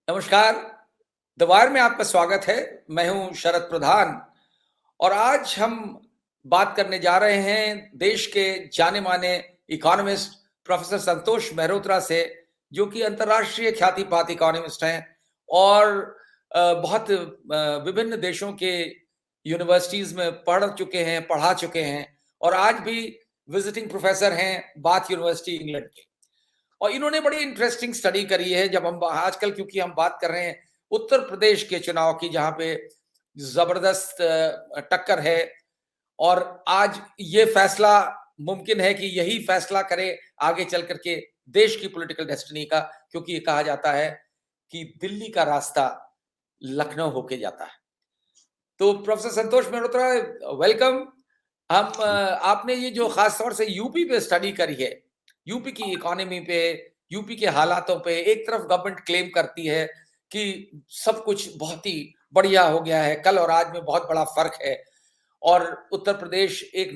नमस्कार। The wire में आपका स्वागत है। मैं हूं शरद प्रधान और आज हम बात करने जा रहे हैं देश के जाने-माने इकोनॉमिस्ट प्रोफेसर संतोष मेहरोत्रा से, जो कि अंतर्राष्ट्रीय ख्याति-प्राप्त इकोनॉमिस्ट हैं और बहुत विभिन्न देशों के यूनिवर्सिटीज़ में पढ़ चुके हैं, पढ़ा चुके हैं और आज भी विजिटिंग प्रोफेसर हैं बाथ यूनिवर्सिटी इंग्लैंड के। और इन्होंने बड़ी इंटरेस्टिंग स्टडी करी है। जब हम आजकल क्योंकि हम बात कर रहे हैं उत्तर प्रदेश के चुनाव की, जहां पे जबरदस्त टक्कर है और आज ये फैसला मुमकिन है कि यही फैसला करे आगे चल करके देश की पॉलिटिकल डेस्टिनी का, क्योंकि ये कहा जाता है कि दिल्ली का रास्ता लखनऊ होके जाता है। तो प्रोफेसर संतोष मेहरोत्रा, वेलकम। आपने ये जो खास तौर से यूपी पे स्टडी करी है, यूपी की इकोनॉमी पे, यूपी के हालातों पे, एक तरफ गवर्नमेंट क्लेम करती है कि सब कुछ बहुत ही बढ़िया हो गया है, कल और आज में बहुत बड़ा फर्क है और उत्तर प्रदेश एक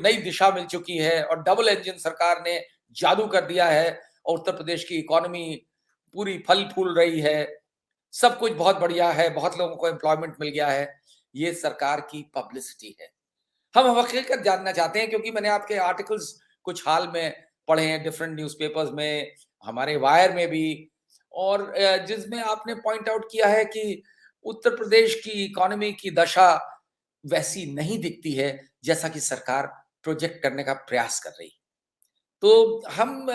नई दिशा मिल चुकी है और डबल इंजन सरकार ने जादू कर दिया है और उत्तर प्रदेश की इकोनॉमी पूरी फल फूल रही है, सब कुछ बहुत बढ़िया है, बहुत लोगों को एम्प्लॉयमेंट मिल गया है। ये सरकार की पब्लिसिटी है। हम हकीकत जानना चाहते हैं, क्योंकि मैंने आपके आर्टिकल्स कुछ हाल में पढ़े हैं डिफरेंट न्यूज़पेपर्स में, हमारे वायर में भी, और जिसमें आपने पॉइंट आउट किया है कि उत्तर प्रदेश की इकोनॉमी की दशा वैसी नहीं दिखती है जैसा कि सरकार प्रोजेक्ट करने का प्रयास कर रही है। तो हम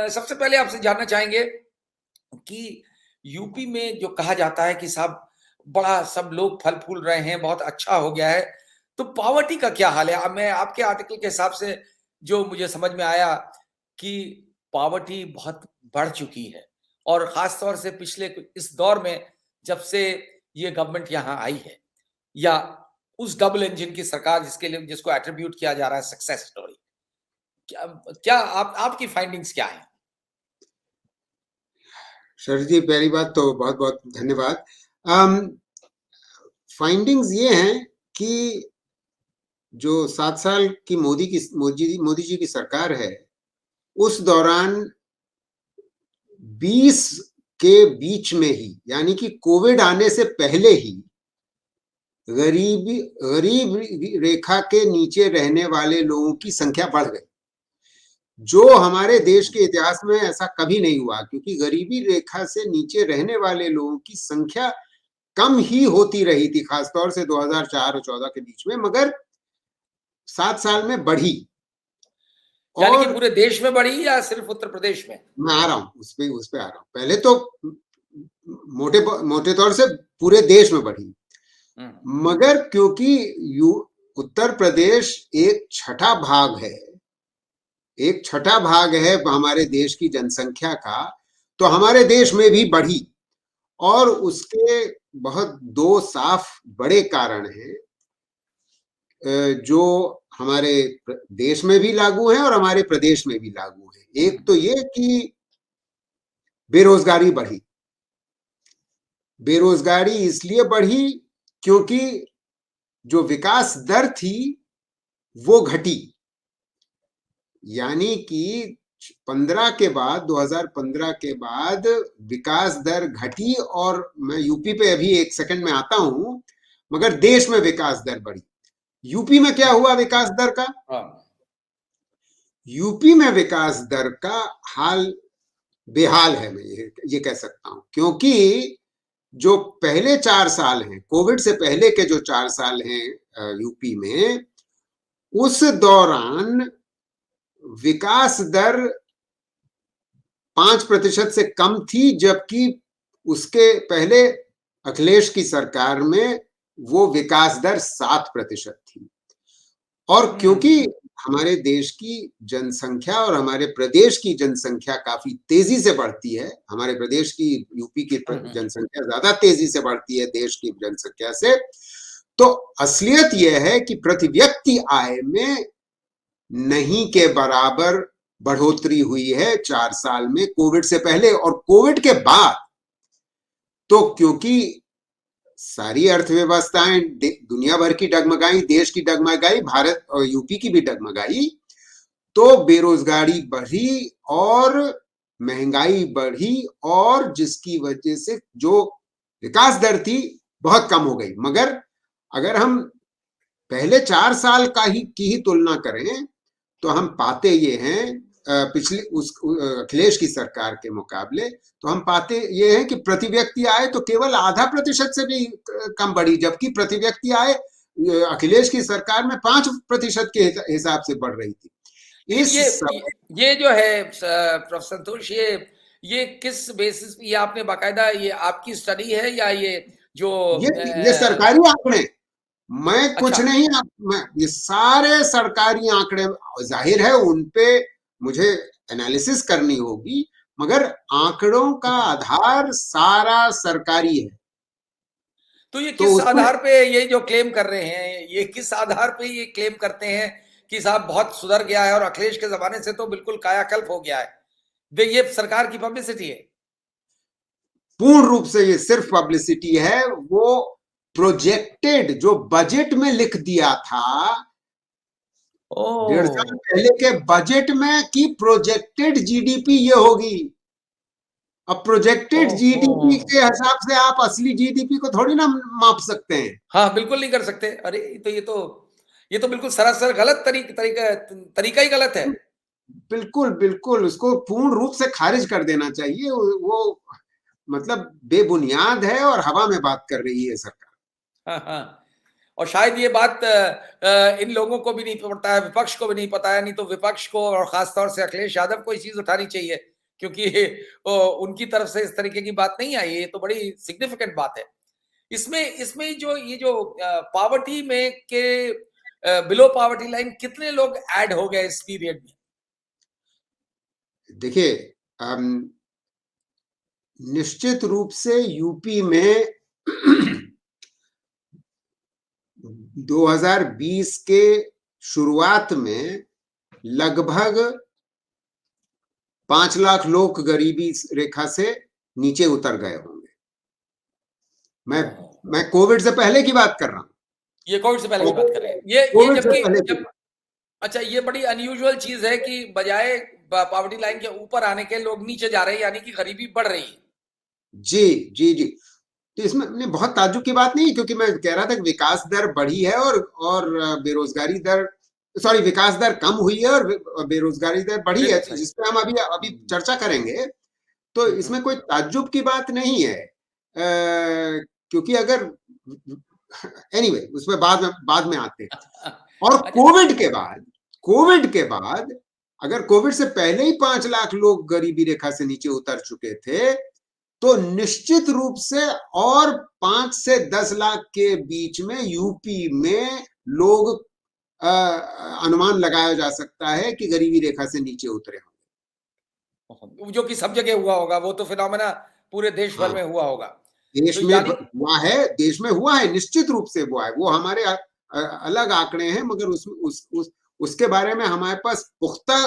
सबसे पहले आपसे जानना चाहेंगे कि यूपी में जो कहा जाता है कि साहब बड़ा सब लोग फल फूल रहे हैं, बहुत अच्छा हो गया है, तो पॉवर्टी का क्या हाल है? मैं आपके आर्टिकल के हिसाब से जो मुझे समझ में आया कि पॉवर्टी बहुत बढ़ चुकी है और खास तौर से इस दौर में जब से ये गवर्नमेंट यहाँ आई है, या उस डबल इंजन की सरकार जिसको एट्रीब्यूट किया जा रहा है सक्सेस स्टोरी। क्या क्या आपकी फाइंडिंग्स क्या है? सर जी, पहली बात तो बहुत बहुत धन्यवाद। फाइंडिंग्स ये हैं कि जो 7 साल की मोदी जी की सरकार है, उस दौरान 20 के बीच में ही, यानी कि कोविड आने से पहले ही, गरीब रेखा के नीचे रहने वाले लोगों की संख्या बढ़ गई, जो हमारे देश के इतिहास में ऐसा कभी नहीं हुआ, क्योंकि गरीबी रेखा से नीचे रहने वाले लोगों की संख्या कम ही होती रही थी, खासतौर से 2004 और 14 के बीच में, मगर 7 साल में बढ़ी। यानी कि और पूरे देश में बढ़ी या सिर्फ उत्तर प्रदेश में? मैं आ रहा हूं, उस पे आ रहा हूं। पहले तो मोटे तौर से पूरे देश में बढ़ी, मगर क्योंकि उत्तर प्रदेश एक छठा भाग है हमारे देश की जनसंख्या का, तो हमारे देश में भी बढ़ी। और उसके बहुत दो साफ बड़े कारण हैं, जो हमारे देश में भी लागू हैं और हमारे प्रदेश में भी लागू हैं। एक तो ये कि बेरोजगारी बढ़ी। बेरोजगारी इसलिए बढ़ी क्योंकि जो विकास दर थी वो घटी, यानी कि 2015 के बाद विकास दर घटी। और मैं यूपी पे अभी एक सेकंड में आता हूं, मगर देश में विकास दर बढ़ी। यूपी में क्या हुआ विकास दर का? यूपी में विकास दर का हाल बेहाल है, मैं ये कह सकता हूं, क्योंकि जो पहले 4 साल हैं, कोविड से पहले के जो 4 साल हैं यूपी में, उस दौरान विकास दर 5% से कम थी, जबकि उसके पहले अखिलेश की सरकार में वो विकास दर 7% थी। और क्योंकि हमारे देश की जनसंख्या और हमारे प्रदेश की जनसंख्या काफी तेजी से बढ़ती है, हमारे प्रदेश की, यूपी की जनसंख्या ज्यादा तेजी से बढ़ती है देश की जनसंख्या से, तो असलियत यह है कि प्रति व्यक्ति आय में नहीं के बराबर बढ़ोतरी हुई है 4 साल में, कोविड से पहले। और कोविड के बाद तो क्योंकि सारी अर्थव्यवस्थाएं दुनिया भर की डगमगाई, देश की डगमगाई, भारत और यूपी की भी डगमगाई, तो बेरोजगारी बढ़ी और महंगाई बढ़ी और जिसकी वजह से जो विकास दर थी बहुत कम हो गई। मगर अगर हम पहले 4 साल की ही तुलना करें तो हम पाते ये हैं पिछले अखिलेश की सरकार के मुकाबले, तो हम पाते ये हैं कि प्रति व्यक्ति आय तो केवल 0.5% से भी कम बढ़ी, जबकि प्रति व्यक्ति आय अखिलेश की सरकार में 5% के हिसाब से बढ़ रही थी। ये जो है प्रोफेसर संतोष, ये किस बेसिस पे, ये आपने बाकायदा, ये आपकी स्टडी है या ये जो ये सरकारी आंकड़े, मैं कुछ अच्छा, नहीं, ये सारे सरकारी आंकड़े, जाहिर है उन पे मुझे एनालिसिस करनी होगी, मगर आंकड़ों का आधार सारा सरकारी है। तो ये तो किस उसमें आधार पे ये जो क्लेम कर रहे हैं, ये किस आधार पे ये क्लेम करते हैं कि साहब बहुत सुधर गया है और अखिलेश के जमाने से तो बिल्कुल कायाकल्प हो गया है? ये सरकार की पब्लिसिटी है। पूर्ण रूप से ये सिर्फ पब्लिसिटी है। वो प्रोजेक्टेड जो बजट में लिख दिया था 1.5 साल पहले के बजट में कि प्रोजेक्टेड जीडीपी ये होगी, अब प्रोजेक्टेड जीडीपी के हिसाब से आप असली जीडीपी को थोड़ी ना माप सकते हैं। हाँ, बिल्कुल नहीं कर सकते। अरे ये तो बिल्कुल सरासर गलत तरीका ही गलत है। बिल्कुल बिल्कुल, उसको पूर्ण रूप से खारिज कर देना चाहिए। वो मतलब बेबुनियाद है और हवा में बात कर रही है सरकार। हाँ, हाँ। और शायद ये बात इन लोगों को भी नहीं पता है, विपक्ष को भी नहीं पता है, नहीं तो विपक्ष को और खासतौर से अखिलेश यादव को ये चीज उठानी चाहिए, क्योंकि उनकी तरफ से इस तरीके की बात नहीं आई। ये तो बड़ी सिग्निफिकेंट बात है। इसमें इसमें जो ये जो पॉवर्टी में के बिलो पॉवर्टी लाइन कितने लोग ऐड हो गए इस पीरियड में? देखिए, निश्चित रूप से यूपी में 2020 के शुरुआत में लगभग 5 लाख लोग गरीबी रेखा से नीचे उतर गए होंगे। मैं कोविड से पहले की बात कर रहा हूं। ये कोविड से पहले की बात कर रहे हैं। ये कोविड से पहले जब अच्छा, ये बड़ी अनयूजुअल चीज है कि बजाय पॉवर्टी लाइन के ऊपर आने के लोग नीचे जा रहे हैं, यानी कि गरीबी बढ़ रही है। जी जी जी। तो इसमें बहुत ताज्जुब की बात नहीं, क्योंकि मैं कह रहा था कि विकास दर बढ़ी है और बेरोजगारी दर, सॉरी, विकास दर कम हुई है और बेरोजगारी दर बढ़ी है, जिसपे हम अभी चर्चा करेंगे। तो इसमें कोई ताज्जुब की बात नहीं है, क्योंकि अगर एनीवे उसमें बाद में आते हैं। और कोविड के बाद अगर कोविड से पहले ही 5 लाख लोग गरीबी रेखा से नीचे उतर चुके थे, तो निश्चित रूप से और 5 से 10 लाख के बीच में यूपी में लोग अनुमान लगाया जा सकता है कि गरीबी रेखा से नीचे उतरे होंगे, जो कि सब जगह हुआ होगा। वो तो फिनोमेना पूरे देश भर में हुआ होगा। देश तो में यानी हुआ है, निश्चित रूप से हुआ है। वो हमारे अलग आंकड़े हैं, मगर उसके बारे में हमारे पास पुख्ता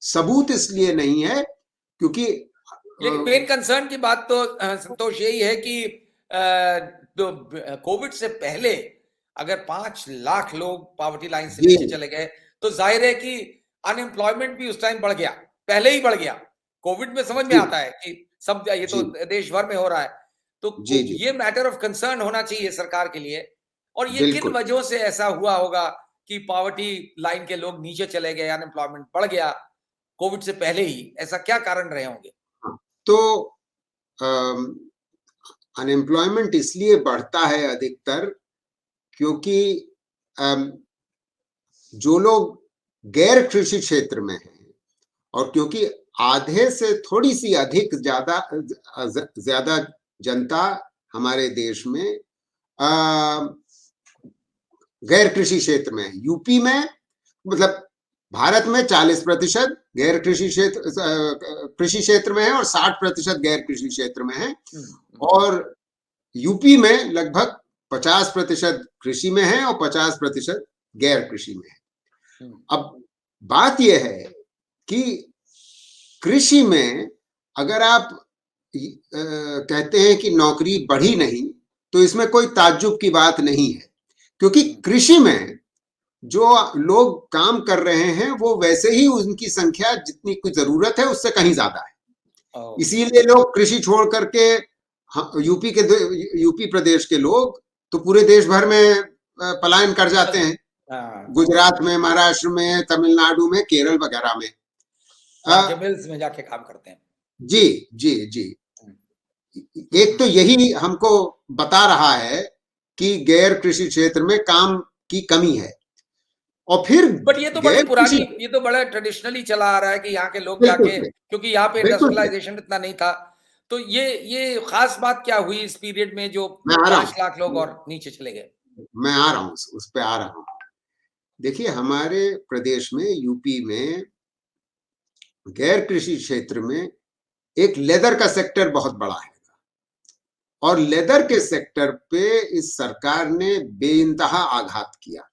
सबूत इसलिए नहीं है क्योंकि लेकिन मेन कंसर्न की बात तो संतोष यही है कि कोविड से पहले अगर 5 लाख लोग पॉवर्टी लाइन से नीचे चले गए, तो जाहिर है कि अनएम्प्लॉयमेंट भी उस टाइम बढ़ गया, पहले ही बढ़ गया। कोविड में समझ में आता है कि सब ये तो देश भर में हो रहा है। तो ये मैटर ऑफ कंसर्न होना चाहिए सरकार के लिए। और ये किन वजहों से ऐसा हुआ होगा कि पॉवर्टी लाइन के लोग नीचे चले गए, अनएम्प्लॉयमेंट बढ़ गया कोविड से पहले ही? ऐसा क्या कारण रहे होंगे? तो अनएम्प्लॉयमेंट इसलिए बढ़ता है अधिकतर क्योंकि जो लोग गैर कृषि क्षेत्र में हैं, और क्योंकि आधे से थोड़ी सी अधिक ज्यादा जनता हमारे देश में गैर कृषि क्षेत्र में है। यूपी में, मतलब भारत में 40% गैर कृषि क्षेत्र में है और 60% गैर कृषि क्षेत्र में है, और यूपी में लगभग 50% कृषि में है और 50% गैर कृषि में है। अब बात यह है कि कृषि में अगर आप कहते हैं कि नौकरी बढ़ी नहीं, तो इसमें कोई ताज्जुब की बात नहीं है, क्योंकि कृषि में जो लोग काम कर रहे हैं वो वैसे ही उनकी संख्या जितनी की जरूरत है उससे कहीं ज्यादा है। इसीलिए लोग कृषि छोड़ करके यूपी प्रदेश के लोग तो पूरे देश भर में पलायन कर जाते हैं, गुजरात में, महाराष्ट्र में, तमिलनाडु में, केरल वगैरह में, वहां के मिल्स में जाके काम करते हैं। जी जी जी। एक तो यही हमको बता रहा है कि गैर कृषि क्षेत्र में काम की कमी है, और फिर बट ये तो बड़ी पुरानी, ये तो बड़ा ट्रेडिशनली चला आ रहा है कि यहाँ के लोग जाके, क्योंकि यहाँ पे इंडस्ट्रियलाइजेशन इतना नहीं था, तो ये खास बात क्या हुई इस पीरियड में जो 5 लाख लोग और नीचे चले गए? मैं आ रहा हूँ, उस पे आ रहा हूँ। देखिए, हमारे प्रदेश में, यूपी में गैर कृषि क्षेत्र में एक लेदर का सेक्टर बहुत बड़ा है, और लेदर के सेक्टर पे इस सरकार ने बेइंतहा आघात किया,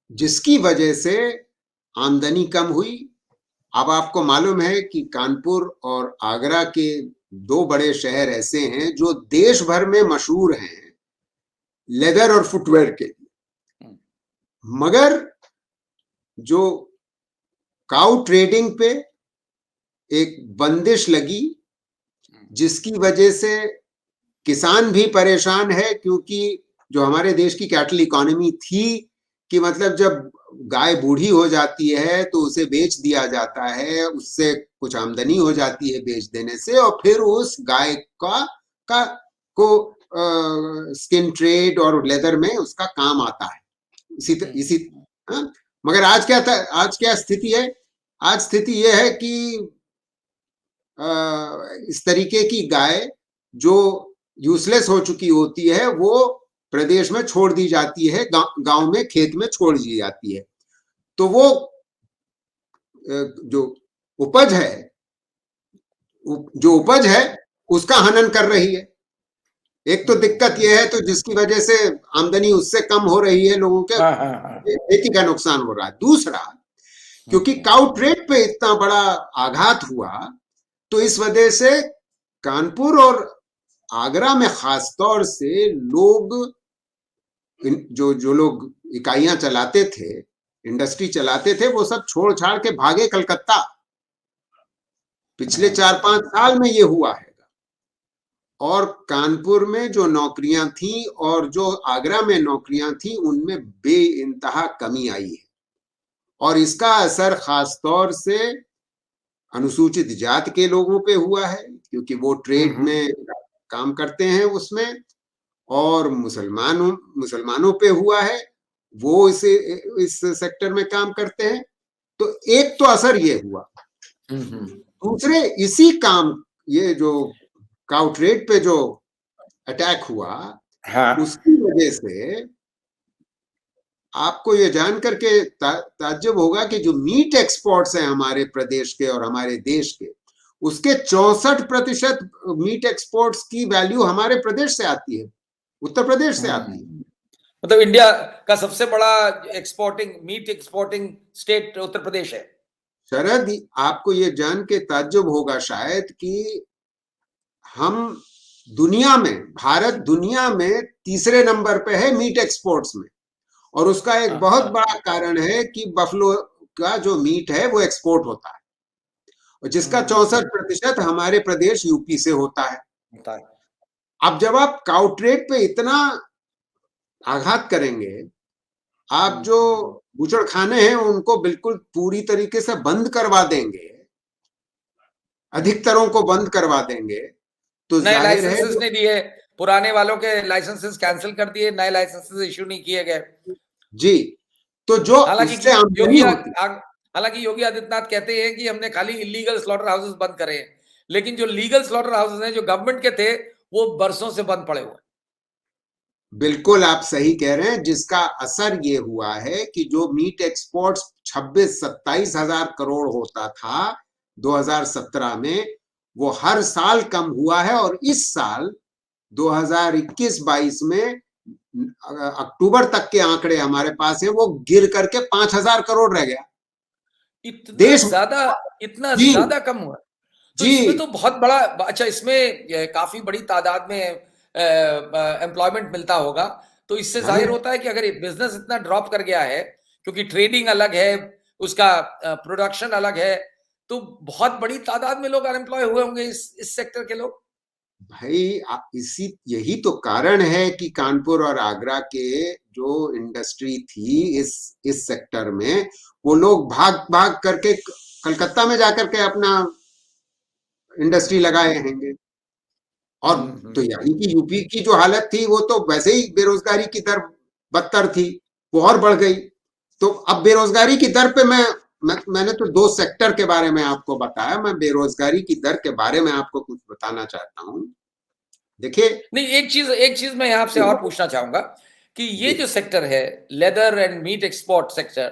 जिसकी वजह से आमदनी कम हुई। अब आपको मालूम है कि कानपुर और आगरा के 2 बड़े शहर ऐसे हैं जो देश भर में मशहूर हैं लेदर और फुटवेयर के लिए, मगर जो काउ ट्रेडिंग पे एक बंदिश लगी, जिसकी वजह से किसान भी परेशान है, क्योंकि जो हमारे देश की कैटल इकोनॉमी थी कि मतलब जब गाय बूढ़ी हो जाती है तो उसे बेच दिया जाता है, उससे कुछ आमदनी हो जाती है बेच देने से, और फिर उस गाय को स्किन ट्रेड और लेदर में उसका काम आता है। इसी मगर आज क्या था, आज क्या स्थिति है? आज स्थिति यह है कि इस तरीके की गाय जो यूजलेस हो चुकी होती है वो प्रदेश में छोड़ दी जाती है, गांव में खेत में छोड़ दी जाती है, तो वो जो उपज है उसका हनन कर रही है। एक तो दिक्कत यह है, तो जिसकी वजह से आमदनी उससे कम हो रही है, लोगों के खेती का नुकसान हो रहा है। दूसरा, क्योंकि काउ ट्रेड पे इतना बड़ा आघात हुआ, तो इस वजह से कानपुर और आगरा में खासतौर से लोग, जो लोग इकाइयां चलाते थे, इंडस्ट्री चलाते थे, वो सब छोड़ छाड़ के भागे कलकत्ता। पिछले 4-5 साल में ये हुआ है, और कानपुर में जो नौकरियां थी और जो आगरा में नौकरियां थी उनमें बेइंतहा कमी आई है, और इसका असर खासतौर से अनुसूचित जाति के लोगों पे हुआ है, क्योंकि वो ट्रेड में काम करते हैं उसमें, और मुसलमानों पे हुआ है, वो इस सेक्टर में काम करते हैं। तो एक तो असर ये हुआ। दूसरे, इसी काम, ये जो काउ ट्रेड पे जो अटैक हुआ, उसकी वजह से आपको ये जान करके ताज्जुब होगा कि जो मीट एक्सपोर्ट्स हैं हमारे प्रदेश के और हमारे देश के, उसके 64% मीट एक्सपोर्ट्स की वैल्यू हमारे प्रदेश से आती है, उत्तर प्रदेश से आती है। मतलब इंडिया का सबसे बड़ा meet exporting state Uttar Pradesh है। शरद, आपको ये जान के ताज्जुब होगा शायद कि हम भारत दुनिया में तीसरे नंबर पे है मीट एक्सपोर्ट्स में, और उसका एक बहुत बड़ा कारण है कि बफलो का जो मीट है वो एक्सपोर्ट होता है, और जिसका 64% हमारे प्रदेश यूपी से होता है। अब जब आप काउ ट्रेड पे इतना आघात करेंगे, आप जो बूचड़ खाने हैं उनको बिल्कुल पूरी तरीके से बंद करवा देंगे, अधिकतरों को बंद करवा देंगे, तो जाहिर है नहीं दिए, पुराने वालों के लाइसेंसेस कैंसिल कर दिए, नए लाइसेंसेस इश्यू नहीं किए गए। जी, तो जो इससे आमदनी होती, हालांकि योगी आदित्यनाथ कहते हैं कि हमने खाली इलीगल स्लॉटर हाउसेस बंद करे हैं, लेकिन जो लीगल स्लॉटर हाउसेस हैं जो गवर्नमेंट के थे वो बरसों से बंद पड़े हुए। बिल्कुल आप सही कह रहे हैं, जिसका असर ये हुआ है कि जो मीट एक्सपोर्ट्स 26-27 हजार करोड़ होता था 2017 में, वो हर साल कम हुआ है, और इस साल 2021-22 में अक्टूबर तक के आंकड़े हमारे पास है, वो गिर करके 5,000 करोड़ रह गया। इतना ज्यादा कम हुआ, तो इसमें तो बहुत बड़ा, अच्छा इसमें काफी बड़ी तादाद में एम्प्लॉयमेंट मिलता होगा, तो इससे जाहिर होता है कि अगर बिजनेस इतना ड्रॉप कर गया है, क्योंकि ट्रेडिंग अलग है, उसका प्रोडक्शन अलग है, तो बहुत बड़ी तादाद में लोग अनएम्प्लॉय हुए होंगे इस सेक्टर के लोग। भाई इसी यही तो कारण है कि कानपुर और आगरा के जो इंडस्ट्री थी इस सेक्टर में, वो लोग भाग भाग करके कलकत्ता में जाकर के अपना इंडस्ट्री लगाए हैं। और तो यानी कि यूपी की जो हालत थी वो तो वैसे ही बेरोजगारी की दर बदतर थी, वो और बढ़ गई। तो अब बेरोजगारी की दर पे मैंने तो दो सेक्टर के बारे में आपको बताया, मैं बेरोजगारी की दर के बारे में आपको कुछ बताना चाहता हूँ। देखिए, नहीं, एक चीज मैं यहाँ से और पूछना चाहूंगा कि ये जी जो सेक्टर है, leather and meat export sector,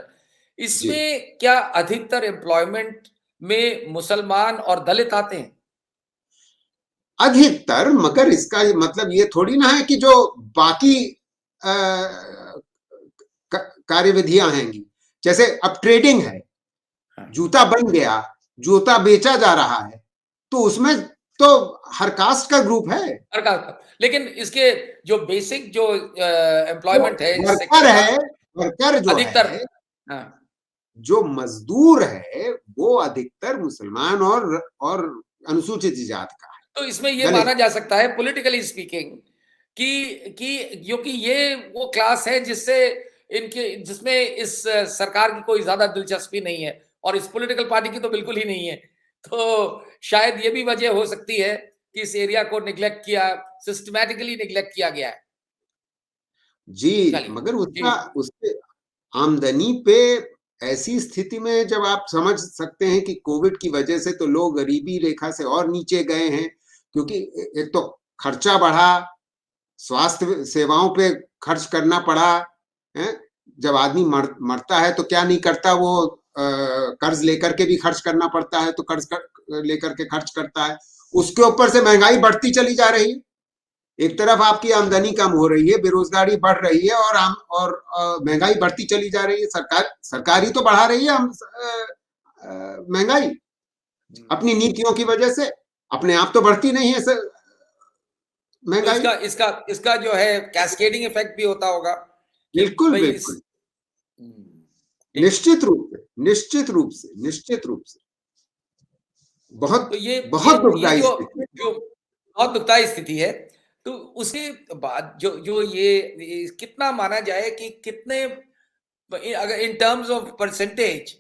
जी, इसमें क्या अधिकतर एम्प्लॉयमेंट में मुसलमान और दलित आते हैं? अधिकतर, मगर इसका मतलब ये थोड़ी ना है कि जो बाकी कार्यविधियां हैंगी, जैसे अब ट्रेडिंग है, हाँ, जूता बन गया, जूता बेचा जा रहा है, तो उसमें तो हर कास्ट का ग्रुप है। सरकार का। लेकिन इसके जो बेसिक जो जो एम्प्लॉयमेंट है इस वर्कर सेक्टर का, है, वर्कर जो अधिकतर, है, हाँ, जो मजदूर है, वो अधिकतर मुसलमान और अनुसूचित जाति का है, तो इसमें ये दलित। माना जा सकता है पॉलिटिकली स्पीकिंग कि क्योंकि ये वो क्लास है जिसमें इस सरकार की कोई ज्यादा दिलचस्पी नहीं है और इस पॉलिटिकल पार्टी की तो बिल्कुल ही नहीं है। तो शायद ये भी वजह हो सकती है कि इस एरिया को निग्लेक्ट किया, सिस्टमैटिकली निग्लेक्ट किया गया है। जी, चलिए, मगर जी, उसका उसके आमदनी पे ऐसी स्थिति में जब आप समझ सकते हैं कि कोविड की वजह से तो लोग गरीबी रेखा से और नीचे गए हैं, क्योंकि एक तो खर्चा बढ़ा, स्वास्थ्य सेवाओं पे खर्च करना पड़ा है। जब आदमी मरता है तो क्या नहीं करता वो, कर्ज लेकर के भी खर्च करना पड़ता है, तो लेकर के खर्च करता है। उसके ऊपर से महंगाई बढ़ती चली जा रही है। एक तरफ आपकी आमदनी कम हो रही है, बेरोजगारी बढ़ रही है, और महंगाई बढ़ती चली जा रही है। सरकार ही तो बढ़ा रही है हम महंगाई अपनी नीतियों की वजह से। अपने आप तो बढ़ती नहीं है तो महंगाई। इसका इसका इसका जो है कैस्केडिंग इफेक्ट भी होता होगा कि बिल्कुल भाई इस, बिल्कुल, ठीक है। निश्चित रूप से, निश्चित रूप से, निश्चित रूप से, तो बहुत ये बहुत ये दुखदायी जो स्थिति है। जो बहुत दुखदाई स्थिति है। तो उसके बाद जो जो ये कितना माना जाए कि कितने, अगर in terms of percentage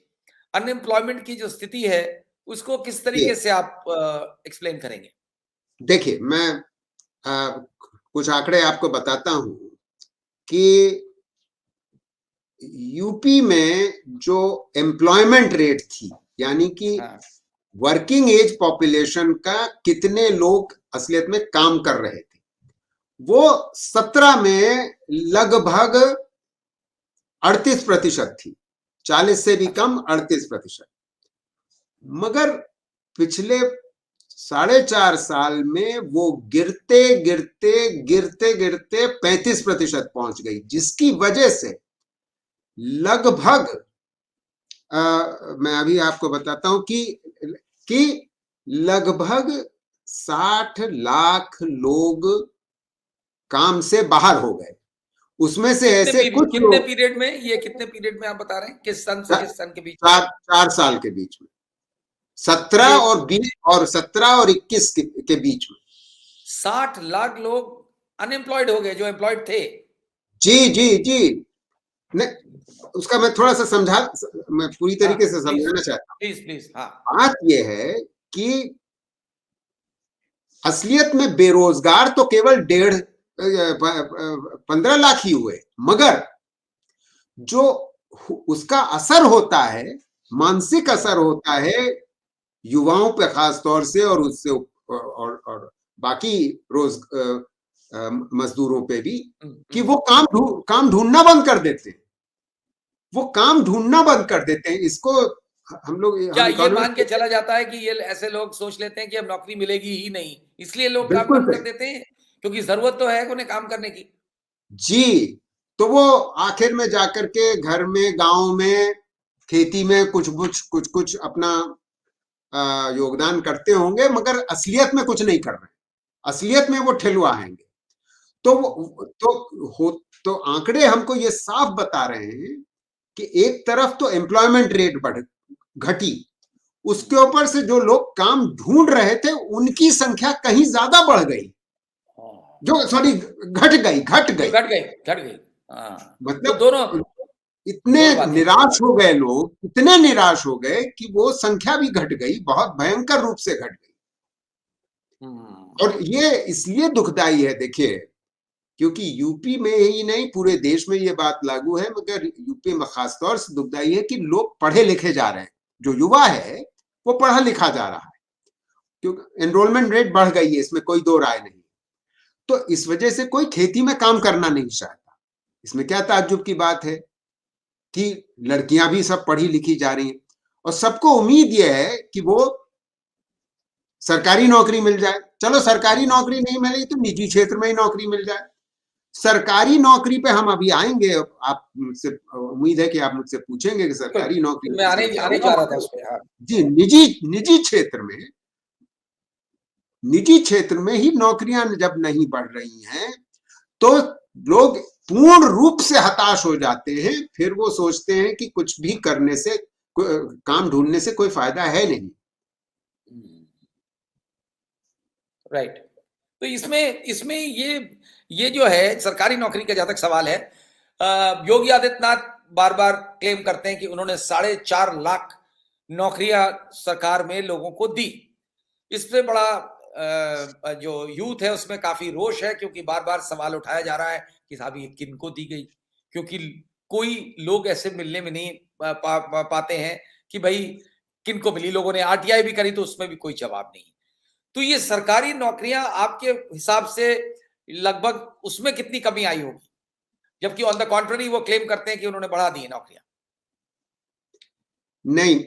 unemployment की जो स्थिति है, उसको किस ये तरीके से आप एक्सप्लेन करेंगे? देखिए, मैं कुछ आंकड़े आपको बताता हूं कि यूपी में जो एम्प्लॉयमेंट रेट थी, यानी कि हाँ, वर्किंग एज पॉपुलेशन का कितने लोग असलियत में काम कर रहे थे, वो 17 में लगभग 38% थी। 40 से भी अच्छा, कम, 38%। मगर पिछले 4.5 साल में वो गिरते गिरते गिरते गिरते 35% पहुंच गई, जिसकी वजह से लगभग मैं अभी आपको बताता हूं कि लगभग 60 लाख लोग काम से बाहर हो गए। उसमें से ऐसे कुछ कितने लोग पीरियड में, ये कितने पीरियड में आप बता रहे हैं, किस सन से किस सन के बीच में? 4 साल के बीच में, ये 17 और 21 के बीच में। 60 लाख लोग अनएम्प्लॉयड हो गए जो एम्प्लॉयड थे। जी जी जी, ने, उसका मैं थोड़ा सा मैं पूरी हाँ, तरीके से प्लीज, समझाना चाहता प्लीज, प्लीज, हाँ, हूँ। बात यह है कि असलियत में बेरोजगार तो केवल 15 लाख ही हुए, मगर जो उसका असर होता है, मानसिक असर होता है युवाओं पे खास तौर से, और उससे और बाकी मजदूरों पे भी, कि वो काम ढूंढना बंद कर देते हैं। वो काम ढूंढना बंद कर देते हैं। इसको क्या हम ये मान के इकोनॉमिक्स। चला जाता है कि ये ऐसे लोग सोच लेते हैं कि अब नौकरी मिलेगी ही नहीं, इसलिए लोग काम बिल्कुल बंद कर सही। देते हैं, क्योंकि जरूरत तो है उन्हें काम करने की। जी, तो वो आखिर में जाकर के घर में, गांव में, खेती में कुछ कुछ अपना योगदान करते होंगे, मगर असलियत में कुछ नहीं कर रहे। असलियत में वो ठेलुआ हैंगे। तो हो तो आंकड़े हमको ये साफ बता रहे हैं कि एक तरफ तो एम्प्लॉयमेंट रेट घटी, उसके ऊपर से जो लोग काम ढूंढ रहे थे उनकी संख्या कहीं ज्यादा बढ़ गई, जो सॉरी घट गई जो घट गई। हाँ, तो दोनों मतलब इतने दोनों बातें। निराश हो गए लोग, इतने निराश हो गए कि वो संख्या भी घट गई, बहुत भयंकर रूप से घट गई। और ये इसलिए दुखदाई है, देखिए, क्योंकि यूपी में ही नहीं पूरे देश में ये बात लागू है, मगर यूपी में खासतौर से दुखदाई है कि लोग पढ़े लिखे जा रहे हैं, जो युवा है वो पढ़ा लिखा जा रहा है, क्योंकि एनरोलमेंट रेट बढ़ गई है, इसमें कोई दो राय नहीं। तो इस वजह से कोई खेती में काम करना नहीं चाहता। इसमें क्या ताज्जुब की बात है कि लड़कियां भी सब पढ़ी लिखी जा रही हैं, और सबको उम्मीद यह है कि वो सरकारी नौकरी मिल जाए। चलो सरकारी नौकरी नहीं मिली तो निजी क्षेत्र में ही नौकरी मिल जाए। सरकारी नौकरी पे हम अभी आएंगे, आप मुझसे उम्मीद है कि आप मुझसे पूछेंगे कि सरकारी नौकरी मैं आने जा रहा था उस पे। हाँ। जी, निजी क्षेत्र में ही नौकरियां जब नहीं बढ़ रही हैं तो लोग पूर्ण रूप से हताश हो जाते हैं, फिर वो सोचते हैं कि कुछ भी करने से, काम ढूंढने से कोई फायदा है नहीं। राइट। तो इसमें इसमें ये जो है सरकारी नौकरी का जहां तक सवाल है, योगी आदित्यनाथ बार बार क्लेम करते हैं कि उन्होंने 4.5 लाख नौकरियां सरकार में लोगों को दी। इस पे बड़ा जो यूथ है उसमें काफी रोष है, क्योंकि बार बार सवाल उठाया जा रहा है कि साहब ये किनको दी गई, क्योंकि कोई लोग ऐसे मिलने में नहीं पाते हैं कि भाई किनको मिली। लोगों ने आरटीआई भी करी तो उसमें भी कोई जवाब नहीं। तो ये सरकारी नौकरियां आपके हिसाब से लगभग उसमें कितनी कमी आई होगी, जबकि ऑन द कॉन्ट्ररी वो क्लेम करते हैं कि उन्होंने बढ़ा दी नौकरियां? नहीं,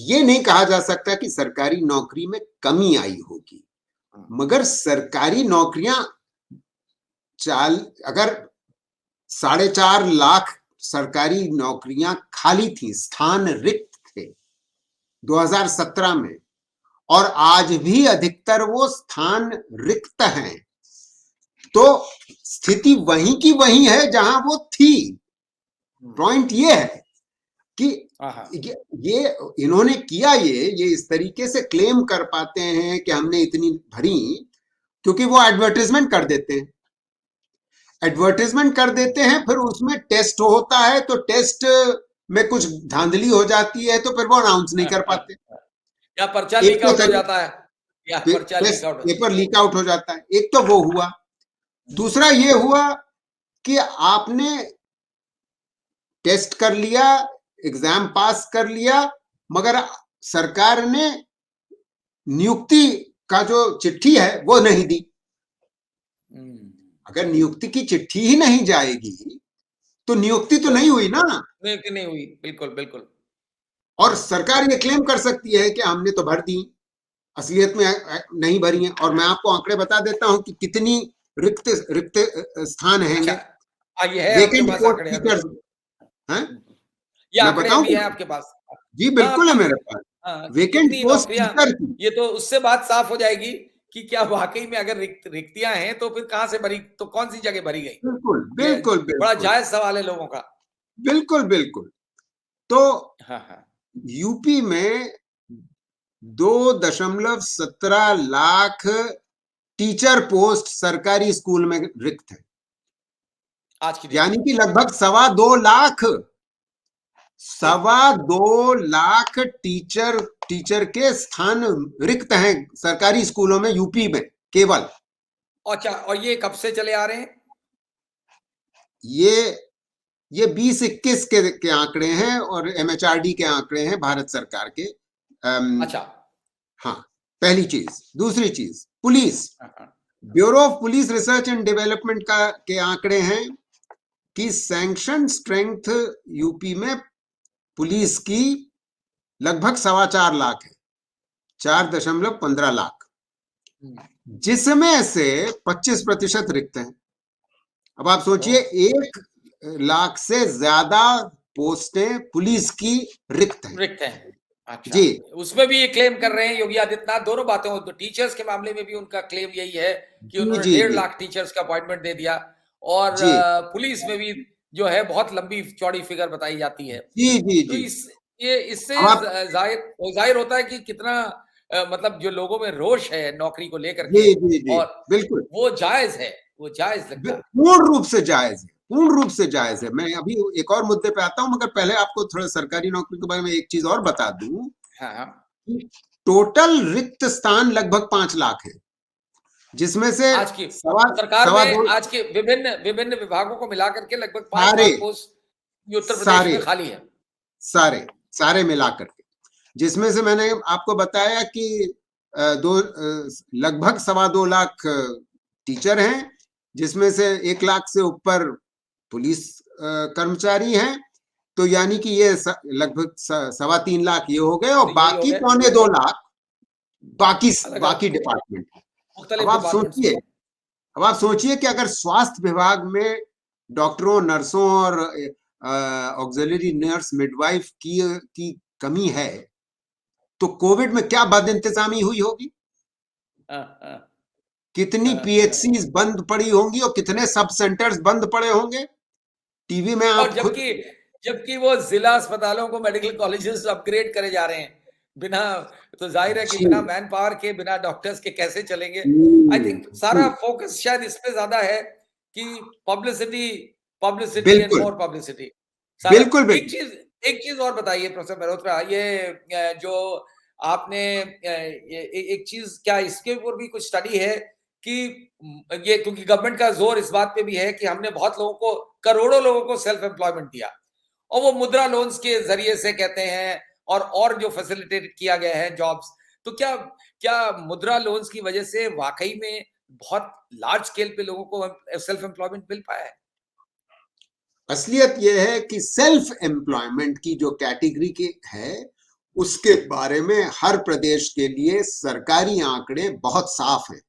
ये नहीं कहा जा सकता कि सरकारी नौकरी में कमी आई होगी, मगर सरकारी नौकरियां अगर 4.5 लाख सरकारी नौकरियां खाली थी, स्थान रिक्त थे 2017 में, और आज भी अधिकतर वो स्थान रिक्त हैं, तो स्थिति वहीं की वहीं है जहां वो थी। पॉइंट ये है कि ये इन्होंने किया, ये इस तरीके से क्लेम कर पाते हैं कि हमने इतनी भरी, क्योंकि वो एडवर्टाइजमेंट कर देते हैं। फिर उसमें टेस्ट होता है, तो टेस्ट में कुछ धांधली हो जाती है, तो फिर वो अनाउंस नहीं कर पाते, या पर्चा लीक आउट हो जाता है, या पेपर लीक आउट हो जाता है। एक तो वो हुआ, दूसरा ये हुआ कि आपने टेस्ट कर लिया, एग्जाम पास कर लिया, मगर सरकार ने नियुक्ति का जो चिट्ठी है वो नहीं दी। अगर नियुक्ति की चिट्ठी ही नहीं जाएगी तो नियुक्ति तो नहीं हुई ना। नियुक्ति नहीं हुई, बिल्कुल बिल्कुल। और सरकार ये क्लेम कर सकती है कि हमने तो भर दी, असलियत में नहीं भरी है। और मैं आपको आंकड़े बता देता हूं कि कितनी रिक्त स्थान हैं, वेकेंट पोस्ट टीचर्स हैं। मैं बताऊं भी है आपके पास? जी बिल्कुल है मेरे पास, वेकेंट पोस्ट टीचर की। ये तो उससे बात साफ हो जाएगी कि क्या वाकई में अगर रिक्तियां हैं तो फिर कहां से भरी, तो कौन सी जगह भरी गई? बिल्कुल बिल्कुल बिल्कुल, बड़ा जायज सवाल है लोगों का। बिल्कुल बिल्कुल। तो हाँ। यूपी में 2.17 लाख टीचर पोस्ट सरकारी स्कूल में रिक्त है, आज की, यानी कि लगभग 2.25 लाख टीचर के स्थान रिक्त हैं सरकारी स्कूलों में यूपी में केवल। अच्छा, और ये कब से चले आ रहे हैं? ये 2021 के आंकड़े हैं, और एमएचआरडी के आंकड़े हैं, भारत सरकार के। अच्छा, हाँ, पहली चीज। दूसरी चीज, police, bureau of police research and development के आंकड़े हैं कि सैंक्शन स्ट्रेंथ यूपी में पुलिस की लगभग 4.25 लाख है, 4.15 लाख, जिसमें से 25% रिक्त हैं। अब आप सोचिए, 1 लाख से ज्यादा पोस्टें पुलिस की रिक्त हैं। अच्छा, जी, उसमें भी ये क्लेम कर रहे हैं योगी आदित्यनाथ, दोनों बातें हो। तो टीचर्स के मामले में भी उनका क्लेम यही है कि उन्होंने 1.5 लाख टीचर्स का अपॉइंटमेंट दे दिया, और पुलिस में भी जो है बहुत लंबी चौड़ी फिगर बताई जाती है। जी जी तो जी। ये इससे अब आप ज़ाहिर होता है कि कितना मतलब जो लोगों में रोष है नौकरी को लेकर जी, के, जी, जी, और बिल्कुल। वो जायज़ है, वो जायज़ लगता है। पूर्ण रूप से जायज़ है, पूर्ण रूप से जायज़ है। मैं अभी एक और मुद्दे पे आता हूँ, मगर पहले आपको थोड़ा सरकारी नौकरी के बारे में एक चीज़ और बता दूँ हाँ, हाँ। कि टोटल रिक्त स्थान लगभग 5 लाख है, जिसमें से आज की सवा सरकार सवा में 2 आज के विभिन्न विभिन्न विभागों को मिला करके लगभग 5 सारे, लाख पोस्ट ये उत्तर प्रदेश सारे, में खाली है। सारे, सारे मिलाकर के। जिसमें से मैंने आपको बताया कि लगभग सवा 2 लाख टीचर हैं, जिसमें से 1 लाख से ऊपर पुलिस कर्मचारी हैं। तो यानी कि ये लगभग सवा 3 लाख ये हो गए, और तो यही हो बाकी गए पौने 2 लाख बाकी अलग-अलग बाकी डिपार्टमेंट। अब मुख्तलिफ आप डिपार्टमेंट्स में सोचिए, है। अब आप सोचिए कि अगर स्वास्थ्य विभाग में डॉक्टरों, नर्सों और ऑक्सिलरी नर्स, मिडवाइफ की कमी है, तो कोविड में क्या बदइंतजामी हुई होगी, हाँ, हाँ, कितनी हाँ, हाँ। पीएचसी बंद पड़ी होंगी और कितने सब सेंटर्स बंद पड़े होंगे। टीवी में और आप खुद जबकि जबकि वो जिला अस्पतालों को मेडिकल कॉलेजेस अपग्रेड करे जा रहे हैं। बिना तो ज़ाहिर है कि जी, बिना मैन पावर के, बिना डॉक्टर्स के कैसे चलेंगे? आई जी, थिंक सारा फोकस शायद इस पे ज़्यादा है कि पब्लिसिटी, पब्लिसिटी एंड बिल्कुल, मोर पब्लिसिटी। सारा बिल्कुल, बिल्कुल। एक चीज़ और बताइए प्रोफ़ेसर मल्होत्रा, ये जो आपने एक चीज़, क्या इसके ऊपर भी कुछ स्टडी है कि ये, क्योंकि गवर्नमेंट का ज़ोर इस बात पे भी है कि हमने बहुत लोगों को, करोड़ों लोगों को सेल्फ एम्प्लॉयमेंट दिया, और वो मुद्रा लोन्स के ज़रिए से कहते हैं, और जो फैसिलिटेट किया गया है जॉब्स। तो क्या क्या मुद्रा लोन्स की वजह से वाक़ई में बहुत लार्ज स्केल पे लोगों को सेल्फ एम्प्लॉयमेंट मिल पाया है? असलियत यह है कि सेल्फ एम्प्लॉयमेंट की जो कैटेगरी के है, उसके बारे में हर प्रदेश के लिए सरकारी आंकड़े बहुत साफ हैं।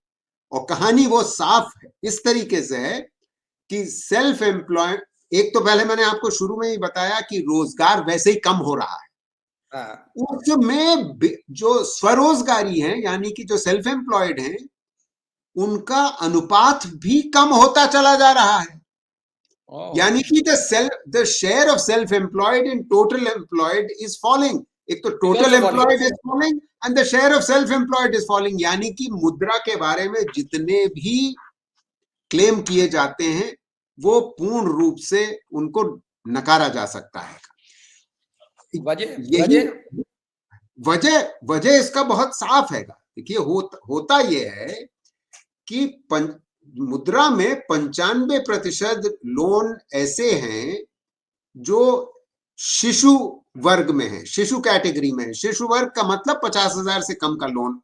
और कहानी वो साफ है इस तरीके से है कि सेल्फ एम्प्लॉय, एक तो पहले मैंने आपको शुरू में ही बताया कि रोजगार वैसे ही कम हो रहा है, हाँ। उसमें जो स्वरोजगारी हैं, यानी कि जो सेल्फ एम्प्लॉयड हैं, उनका अनुपात भी कम होता चला जा रहा है। ओह! यानी कि the share of self employed in total employed is falling. एक तो is total also falling. Employed is falling and the share of self employed is falling. यानी कि मुद्रा के बारे में जितने भी क्लेम किए जाते हैं, वो पूर्ण रूप से उनको नकारा जा सकता है। वजह यही वजह? वजह वजह इसका बहुत साफ है। देखिए, होता यह है कि मुद्रा में 95% लोन ऐसे हैं जो शिशु वर्ग में है, शिशु कैटेगरी में है। शिशु वर्ग का मतलब 50,000 से कम का लोन,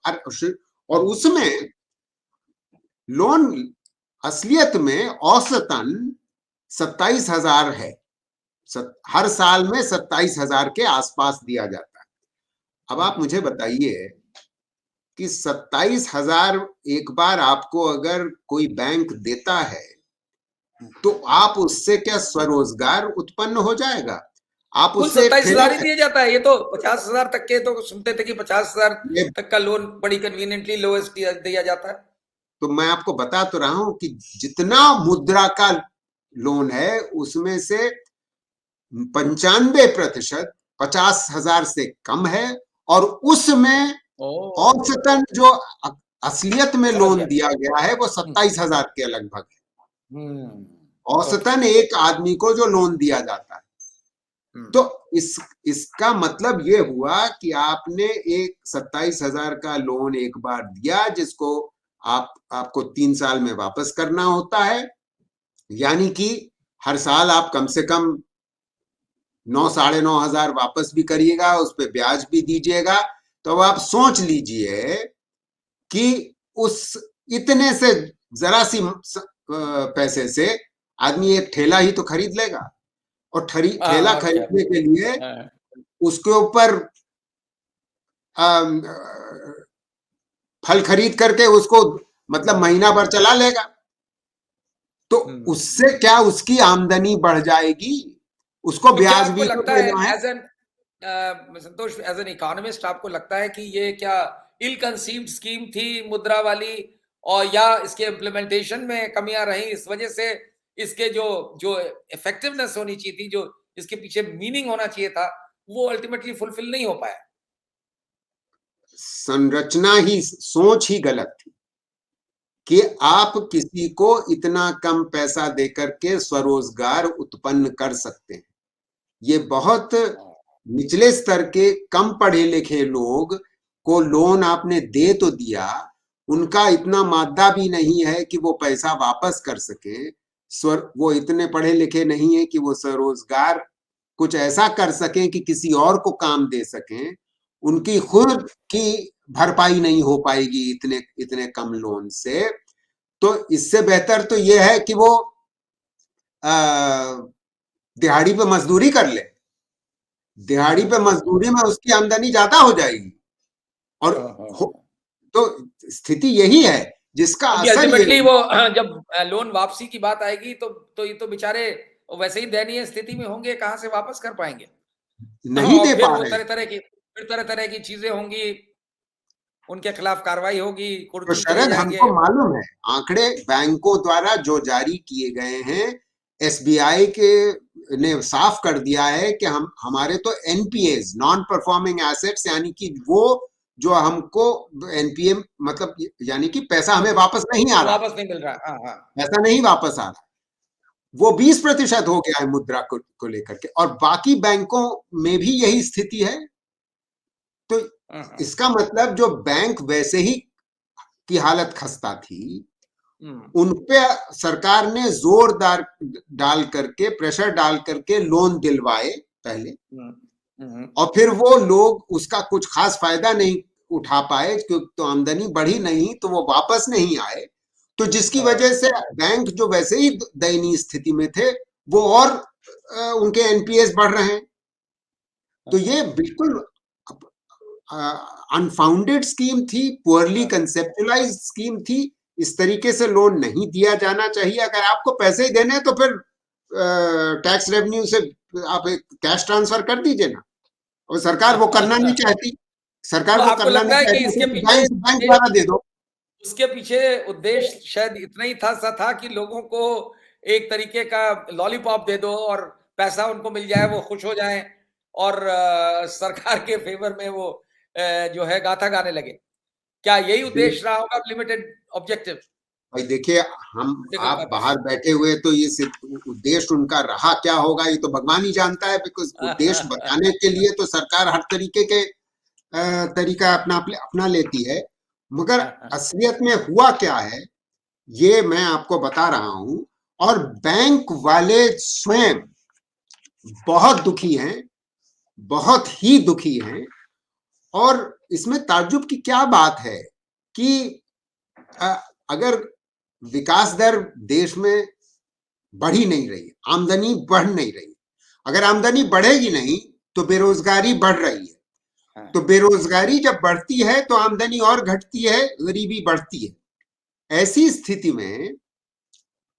और उसमें लोन असलियत में औसतन 27,000 है। हर साल में 27,000 के आसपास दिया जाता है। अब आप मुझे बताइए कि 27,000 एक बार आपको अगर कोई बैंक देता है, तो आप उससे क्या स्वरोजगार उत्पन्न हो जाएगा? आप कुल उससे एक ठेला 27,000 ही दिया जाता है। ये तो 50,000 तक के तो सुनते थे कि 50,000 ये तक का लोन बड़ी कन्वीनियंटली लोएस्ट दिया जाता है। तो मैं आपको बता तो रहा हूं कि जितना मुद्रा का लोन है, उसमें से 95% 50,000 से कम है, और उसमें ओह! औसतन जो असलियत में समझ लोन गया। दिया गया है, वो हुँ, 27,000 के लगभग है। हुँ। ओके। औसतन एक आदमी को जो लोन दिया जाता है। हुँ, तो इसका मतलब ये हुआ कि आपने एक 27,000 का लोन एक बार दिया, जिसको आपको 3 साल में वापस करना होता है। यानी कि हर साल आप कम से कम 9-9,500 वापस भी करिएगा, उस पर ब्याज भी दीजिएगा। तो अब आप सोच लीजिए कि उस इतने से जरा सी पैसे से आदमी एक ठेला ही तो खरीद लेगा, और हाँ, ठेला और क्या। खरीदने के लिए हाँ, उसके ऊपर फल खरीद करके उसको मतलब महीना भर चला लेगा। तो हुँ। उससे क्या उसकी आमदनी बढ़ जाएगी? उसको तो क्या ब्याज आपको भी तो लगता है, देना है। As an Santosh, as an economist आपको लगता है कि ये क्या इल कंसीव्ड स्कीम थी मुद्रा वाली, और या इसके इम्प्लीमेंटेशन में कमियां रही, इस वजह से इसके जो जो इफेक्टिवनेस होनी चाहिए थी, जो इसके पीछे मीनिंग होना चाहिए था, वो अल्टीमेटली फुलफिल नहीं हो पाया। संरचना ही, सोच ही गलत थी कि आप किसी को इतना कम पैसा देकर के स्वरोजगार उत्पन्न कर सकते हैं। ये बहुत निचले स्तर के कम पढ़े लिखे लोग को लोन आपने दे तो दिया, उनका इतना मादा भी नहीं है कि वो पैसा वापस कर सके। वो इतने पढ़े लिखे नहीं है कि वो स्वरोजगार कुछ ऐसा कर सकें कि किसी और को काम दे सकें। उनकी खुद की भरपाई नहीं हो पाएगी इतने इतने कम लोन से। तो इससे बेहतर तो यह है कि वो दिहाड़ी पे मजदूरी कर ले। दिहाड़ी पे मजदूरी में उसकी आमदनी ज्यादा हो जाएगी। और तो स्थिति यही है जिसका असर ये अल्टीमेटली वो जब लोन वापसी की बात आएगी तो ये तो बेचारे वैसे ही दयनीय स्थिति में होंगे, कहाँ से वापस कर पाएंगे। नहीं और दे फिर पा वो रहे। तरह तरह की चीजें होंगी, उनके खिलाफ कार्रवाई होगी, तो कुर्की किए शरद, जाएंगे। हमको मालूम है आंकड़े बैंकों द्वारा जो जारी किए गए हैं, एसबीआई के ने साफ कर दिया है कि हम हमारे तो एनपीएस, नॉन परफॉर्मिंग एसेट्स, यानी कि वो जो हमको एनपीए मतलब यानी कि पैसा हमें वापस नहीं आ रहा, वापस नहीं मिल रहा। हाँ हाँ। पैसा नहीं वापस आ रहा, वो 20% हो गया है मुद्रा को लेकर के। और बाकी बैंकों में भी यही स्थिति है। तो इसका मतलब जो बैंक वैसे ही की हालत खस्ता थी, उन पे सरकार ने जोरदार डाल करके, प्रेशर डाल करके लोन दिलवाए पहले, और फिर वो लोग उसका कुछ खास फायदा नहीं उठा पाए क्योंकि तो आमदनी बढ़ी नहीं, तो वो वापस नहीं आए। तो जिसकी वजह से बैंक जो वैसे ही दयनीय स्थिति में थे, वो और उनके एनपीएस बढ़ रहे हैं। तो ये बिल्कुल अनफाउंडेड स्कीम थी, पुअरली कंसेप्चुलाइज्ड स्कीम थी। इस तरीके से लोन नहीं दिया जाना चाहिए। अगर आपको पैसे ही देने हैं तो फिर टैक्स रेवेन्यू से आप एक कैश ट्रांसफर कर दीजिए ना। और सरकार वो करना नहीं चाहती, तो सरकार वो आपको करना लगता नहीं है कि चाहती, इसके तो पीछे बैंक द्वारा दे दो। उसके पीछे उद्देश्य शायद इतना ही था सा था कि लोगों को एक तरीके का लॉलीपॉप दे दो और पैसा उनको मिल जाए, वो खुश हो जाएं और सरकार के फेवर में वो जो है गाथा गाने लगे। क्या यही उद्देश्य रहा होगा? लिमिटेड ऑब्जेक्टिव, भाई देखिए, हम पॉलिटिकल आप पर्पस। बाहर बैठे हुए तो ये उद्देश्य उनका रहा क्या होगा ये तो भगवान ही जानता है। बिकॉज उद्देश्य बताने के लिए तो सरकार हर तरीके के तरीका अपना लेती है। मगर असलियत में हुआ क्या है ये मैं आपको बता रहा हूं। और बैंक वाले स्वयं बहुत दुखी हैं, बहुत ही दुखी हैं। और इसमें ताज्जुब की क्या बात है कि अगर विकास दर देश में बढ़ ही नहीं रही, आमदनी बढ़ नहीं रही, अगर आमदनी बढ़ेगी नहीं तो बेरोजगारी बढ़ रही है, तो बेरोजगारी जब बढ़ती है तो आमदनी और घटती है, गरीबी बढ़ती है। ऐसी स्थिति में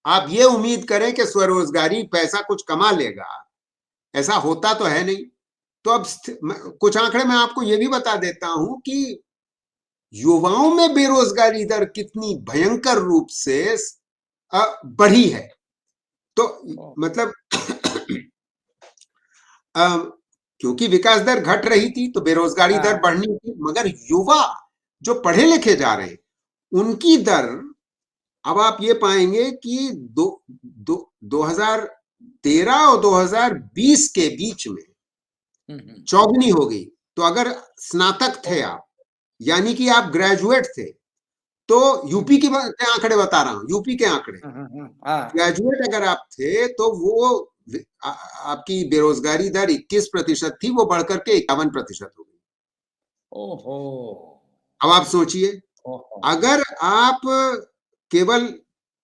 आप ये उम्मीद करें कि स्वरोजगारी पैसा कुछ कमा लेगा, ऐसा होता तो है नहीं। तो अब कुछ आंकड़े मैं आपको ये भी बता देता हूं कि युवाओं में बेरोजगारी दर कितनी भयंकर रूप से बढ़ी है। तो मतलब क्योंकि विकास दर घट रही थी तो बेरोजगारी दर बढ़नी थी, मगर युवा जो पढ़े लिखे जा रहे हैं उनकी दर अब आप ये पाएंगे कि 2013 और 2020 के बीच में चौगुनी हो गई। तो अगर स्नातक थे आप, यानी कि आप ग्रेजुएट थे, तो यूपी के आंकड़े बता रहा हूं, यूपी के आंकड़े, ग्रेजुएट अगर आप थे तो वो आपकी बेरोजगारी दर 21% थी, वो बढ़कर के 51% हो गई। ओहो। अब आप सोचिए, अगर आप केवल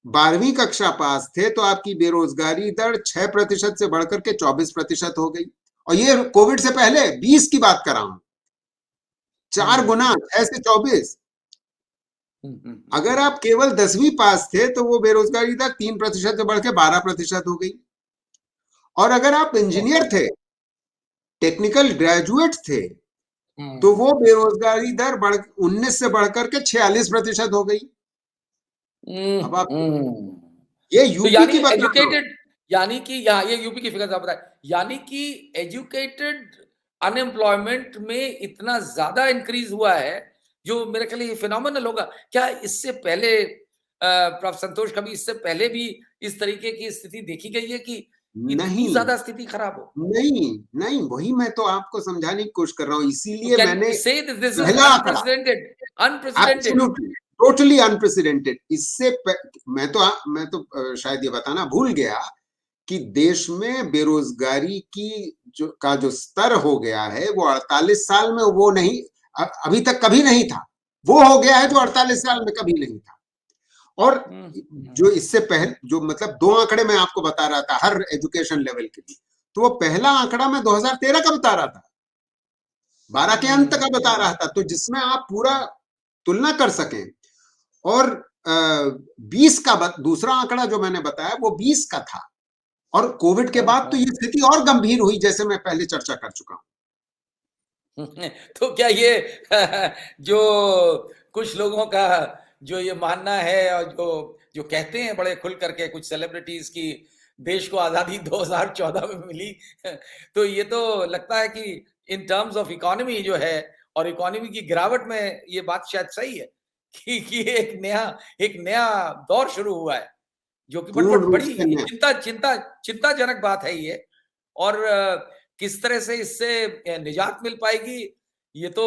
12वीं कक्षा पास थे तो आपकी बेरोजगारी दर 6% से बढ़कर के 24% हो गई। और ये कोविड से पहले 20 की बात कर रहा हूं, 4 गुना, 6 से 24। अगर आप केवल 10वीं पास थे तो वो बेरोजगारी दर 3% से बढ़ के 12% हो गई। और अगर आप इंजीनियर थे, टेक्निकल ग्रेजुएट थे, तो वो बेरोजगारी दर 19 से बढ़कर के 46% हो गई। अब आप ये तो यूपी यानी की बता रहा हूं। एजुकेटेड, यानी कि यहाँ ये यूपी की फिगर आप बताए, यानी कि एजुकेटेड अनएम्प्लॉयमेंट में इतना ज्यादा इंक्रीज हुआ है, जो मेरे ख्याल ये फिनोमिनल होगा। क्या इससे पहले प्रोफेसर संतोष, कभी इससे पहले भी इस तरीके की स्थिति देखी गई है कि इतनी नहीं, ज्यादा स्थिति खराब हो? नहीं, नहीं, वही मैं तो आपको समझाने की कोशिश कर रहा हूँ, तो इसीलिए कैन मैंने यू से दिस इज पहला आंकड़ा, unprecedented? Unprecedented. Absolutely, totally unprecedented. मैं तो शायद ये बताना भूल गया कि देश में बेरोजगारी की जो स्तर हो गया है, वो 48 साल में वो नहीं, अभी तक कभी नहीं था। वो हो गया है जो 48 साल में कभी नहीं था। और जो इससे पहले, जो मतलब दो आंकड़े मैं आपको बता रहा था हर एजुकेशन लेवल के लिए, तो वो पहला आंकड़ा मैं 2013 का बता रहा था, 12 के अंत का बता रहा था, तो जिसमें आप पूरा तुलना कर सकें। और 20 का दूसरा आंकड़ा जो मैंने बताया वो 20 का था। और कोविड के बाद तो ये स्थिति और गंभीर हुई, जैसे मैं पहले चर्चा कर चुका हूं। तो क्या ये जो कुछ लोगों का जो ये मानना है, और जो जो कहते हैं बड़े खुल करके कुछ सेलिब्रिटीज की देश को आजादी 2014 में मिली, तो ये तो लगता है कि इन टर्म्स ऑफ इकोनॉमी जो है, और इकोनॉमी की गिरावट में ये बात शायद सही है कि एक नया दौर शुरू हुआ है, जो कि पूर्ण रूप बड़ी से नया। चिंताजनक बात है ये। और किस तरह से इससे निजात मिल पाएगी, ये तो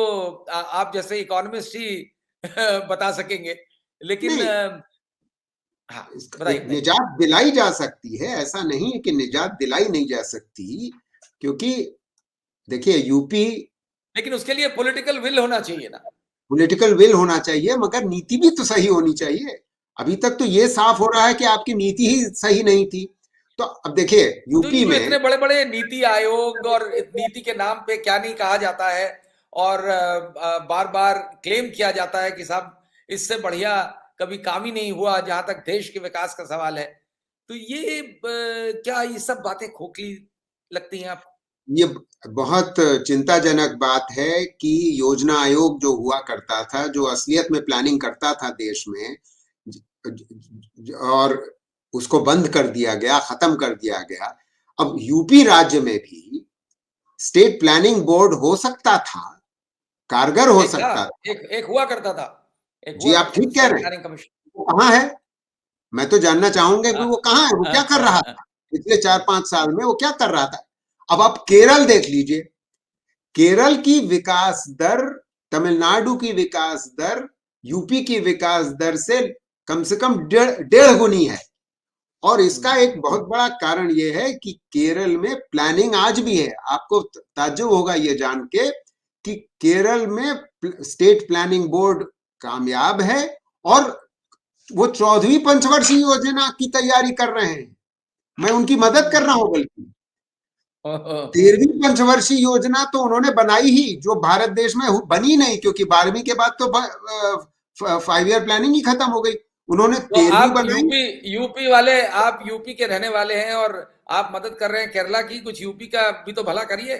आप जैसे इकोनॉमिस्ट ही बता सकेंगे। लेकिन नहीं, हाँ, बताइए, इसका बताइए। निजात दिलाई जा सकती है, ऐसा नहीं है कि निजात दिलाई नहीं जा सकती, क्योंकि देखिए यूपी, लेकिन उसके लिए पॉलिटिकल विल होना चाहिए ना। पॉलिटिकल विल होना चाहिए, मगर नीति भी तो सही होनी चाहिए। अभी तक तो ये साफ हो रहा है कि आपकी नीति ही सही नहीं थी। तो अब देखिए तो ये यूपी जो में, इतने बड़े-बड़े नीति आयोग और नीति के नाम पे क्या नहीं कहा जाता है, और बार-बार क्लेम किया जाता है कि साहब इससे बढ़िया कभी काम ही नहीं हुआ जहां तक देश के विकास का सवाल है। तो ये क्या ये सब बातें खोखली लगती हैं आपको? ये बहुत चिंताजनक बात है कि योजना आयोग जो हुआ करता था, जो असलियत में प्लानिंग करता था देश में, और उसको बंद कर दिया गया, खत्म कर दिया गया। अब यूपी राज्य में भी स्टेट प्लानिंग बोर्ड हो सकता था, कारगर हो एक था, सकता था। एक हुआ करता था, एक जी हुआ आप करता था ठीक कह स्टेट रहे हैं। Planning commission. वो कहाँ है? मैं तो जानना चाहूंगा कि वो कहाँ है, वो क्या कर रहा था पिछले 4-5 साल में, वो क्या कर रहा था। अब आप केरल देख लीजिए, केरल की विकास दर, तमिलनाडु की विकास दर, यूपी की विकास दर से कम 1.5 गुनी है। और इसका एक बहुत बड़ा कारण यह है कि केरल में प्लानिंग आज भी है। आपको ताज्जुब होगा ये जान के कि केरल में स्टेट प्लानिंग बोर्ड कामयाब है, और वो 14वीं पंचवर्षीय योजना की तैयारी कर रहे हैं। मैं उनकी मदद कर रहा हूं, बल्कि 13वीं पंचवर्षीय योजना तो उन्होंने बनाई ही, जो भारत देश में बनी नहीं, क्योंकि 12वीं के बाद तो 5 ईयर प्लानिंग ही खत्म हो गई। उन्होंने तो 13वीं आप बनाई। यूपी वाले, आप यूपी के रहने वाले हैं और आप मदद कर रहे हैं केरला की, कुछ यूपी का भी तो भला करिए।